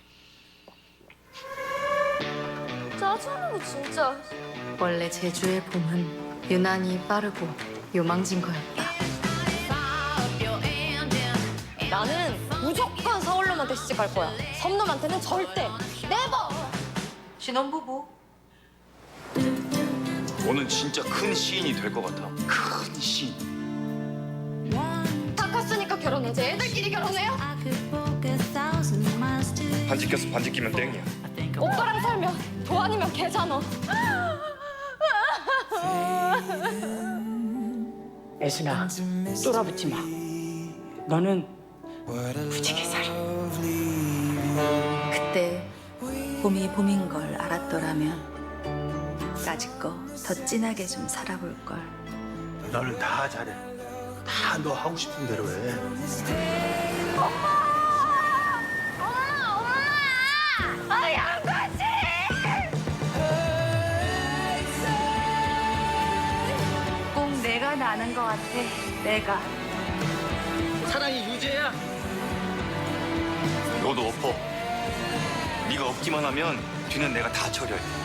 짜증나 진짜.
원래 제주의 봄은 유난히 빠르고 요망진 거였다.
나는 무조건 서울놈한테 시집갈 거야. 섬놈한테는 절대. 네버.
신혼부부.
너는 진짜 큰 시인이 될 것 같아. 큰 시인.
다 컸으니까 결혼하지. 애들끼리 결혼해요?
반지 꼈어. 반지 끼면 땡이야.
오빠랑 살면 도안이면 개잖아.
애순아, 쫄아붙지 마. 너는 무지개 살아.
그때 봄이 봄인 걸 알았더라면 까짓거 더 진하게 좀 살아볼 걸.
너는 다 잘해. 다 너 하고 싶은 대로 해.
양가씨!
꼭 내가 나는 것 같아. 내가.
사랑이 유죄야.
너도 엎어. 네가 엎기만 하면 뒤는 내가 다 처리할 거야.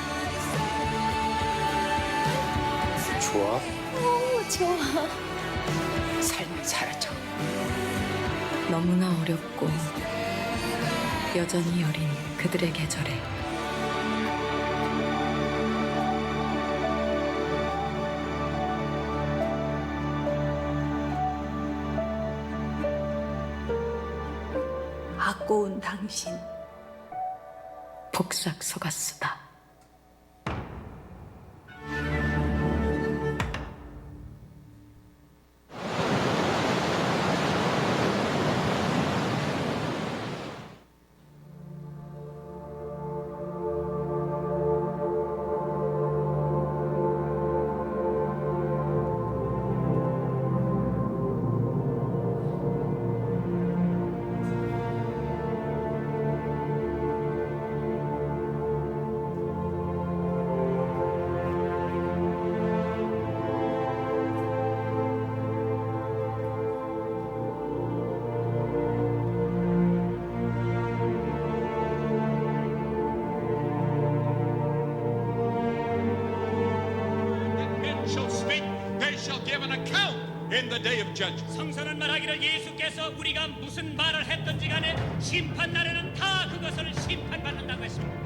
좋아?
너무 좋아.
삶이 사라져.
너무나 어렵고 여전히 여린 그들의 계절에 아꼬운 당신 복삭 속았수다.
give an account in the day of judgment.
성서는 말하기를 예수께서 우리가 무슨 말을 했든지 간에 심판 날에는 다 그것을 심판받는다고 했습니다.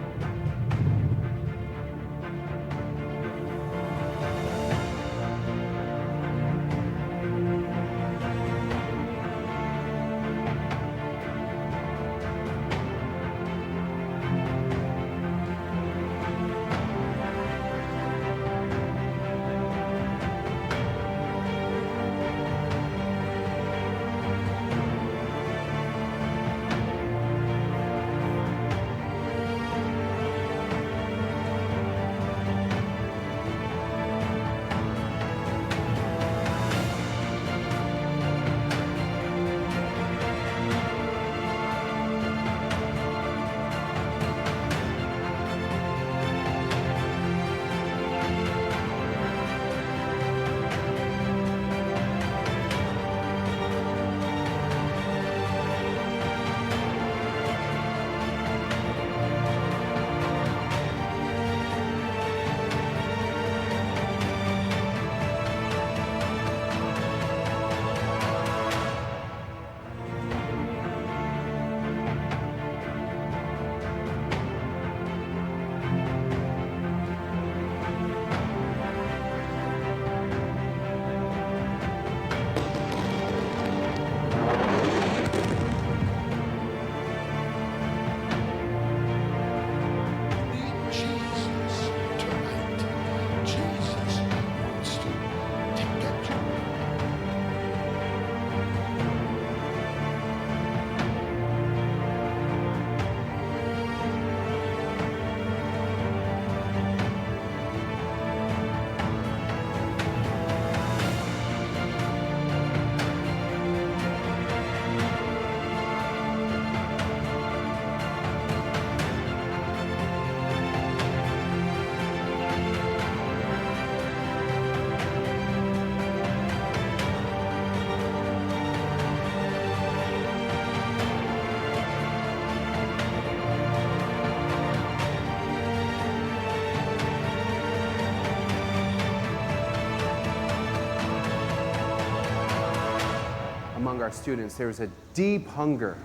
Among our students, there is a deep hunger.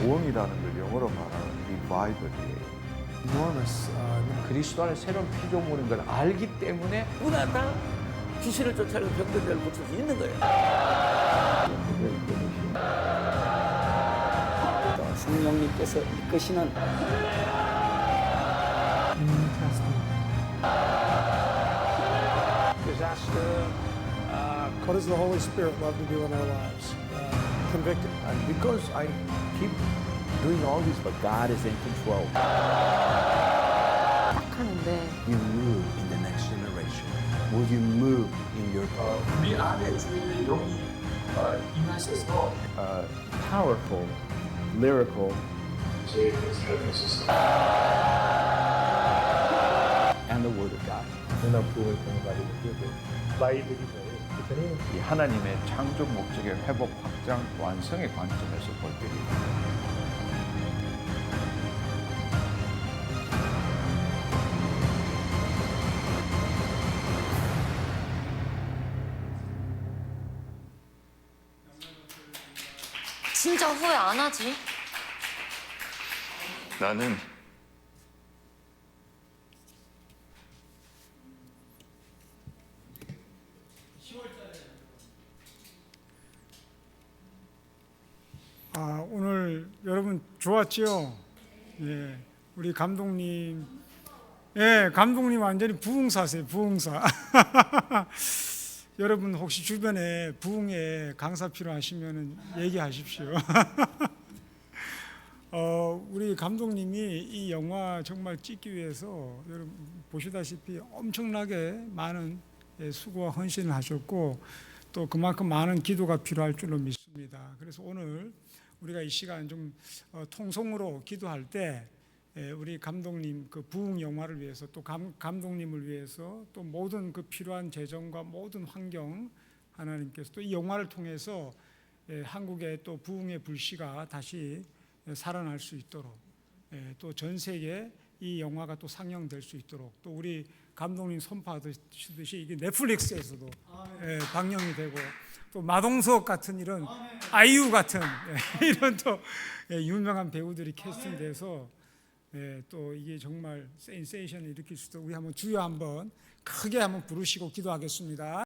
구원이라는 걸 영어로 말하는 revival이에요.
enormous. 그리스도 안에 새로운 피조물인 걸 알기 때문에 누구나 귀신을 쫓아내는 병들을 고칠 수 있는 거예요. 성령님께서 이끄시는
What does the Holy Spirit love to do in our lives? Convict it.
And because I keep doing all this, but God is in control.
You move in the next generation. Will you move in your
우리 안에 주님의 영이 임하셔서
Powerful, lyrical,
제 삶에 있어서
and the Word of God.
누나 부흥을 공부하고 그리고 바이블이
이 하나님의 창조 목적의 회복, 확장, 완성의 관점에서 볼 때입니다.
진짜 후회 안 하지?
나는
오늘 여러분 좋았죠? 예, 우리 감독님, 예, 감독님 완전히 부흥사세요, 부흥사. 여러분 혹시 주변에 부흥회 강사 필요하시면 얘기하십시오. 우리 감독님이 이 영화 정말 찍기 위해서 여러분 보시다시피 엄청나게 많은 수고와 헌신을 하셨고 또 그만큼 많은 기도가 필요할 줄로 믿습니다. 그래서 오늘 우리가 이 시간 좀 통성으로 기도할 때 우리 감독님 그 부흥 영화를 위해서 또 감독님을 위해서 또 모든 그 필요한 재정과 모든 환경 하나님께서 또 이 영화를 통해서 한국의 또 부흥의 불씨가 다시 살아날 수 있도록 또 전 세계 이 영화가 또 상영될 수 있도록 또 우리 감독님 선포하시듯이 이게 넷플릭스에서도 예, 방영이 되고 또 마동석 같은 이런 아이유 같은 예, 이런 또 예, 유명한 배우들이 캐스팅돼서 예, 또 이게 정말 센세이션을 일으킬 수도 우리 한번 주여 한번 크게 한번 부르시고 기도하겠습니다.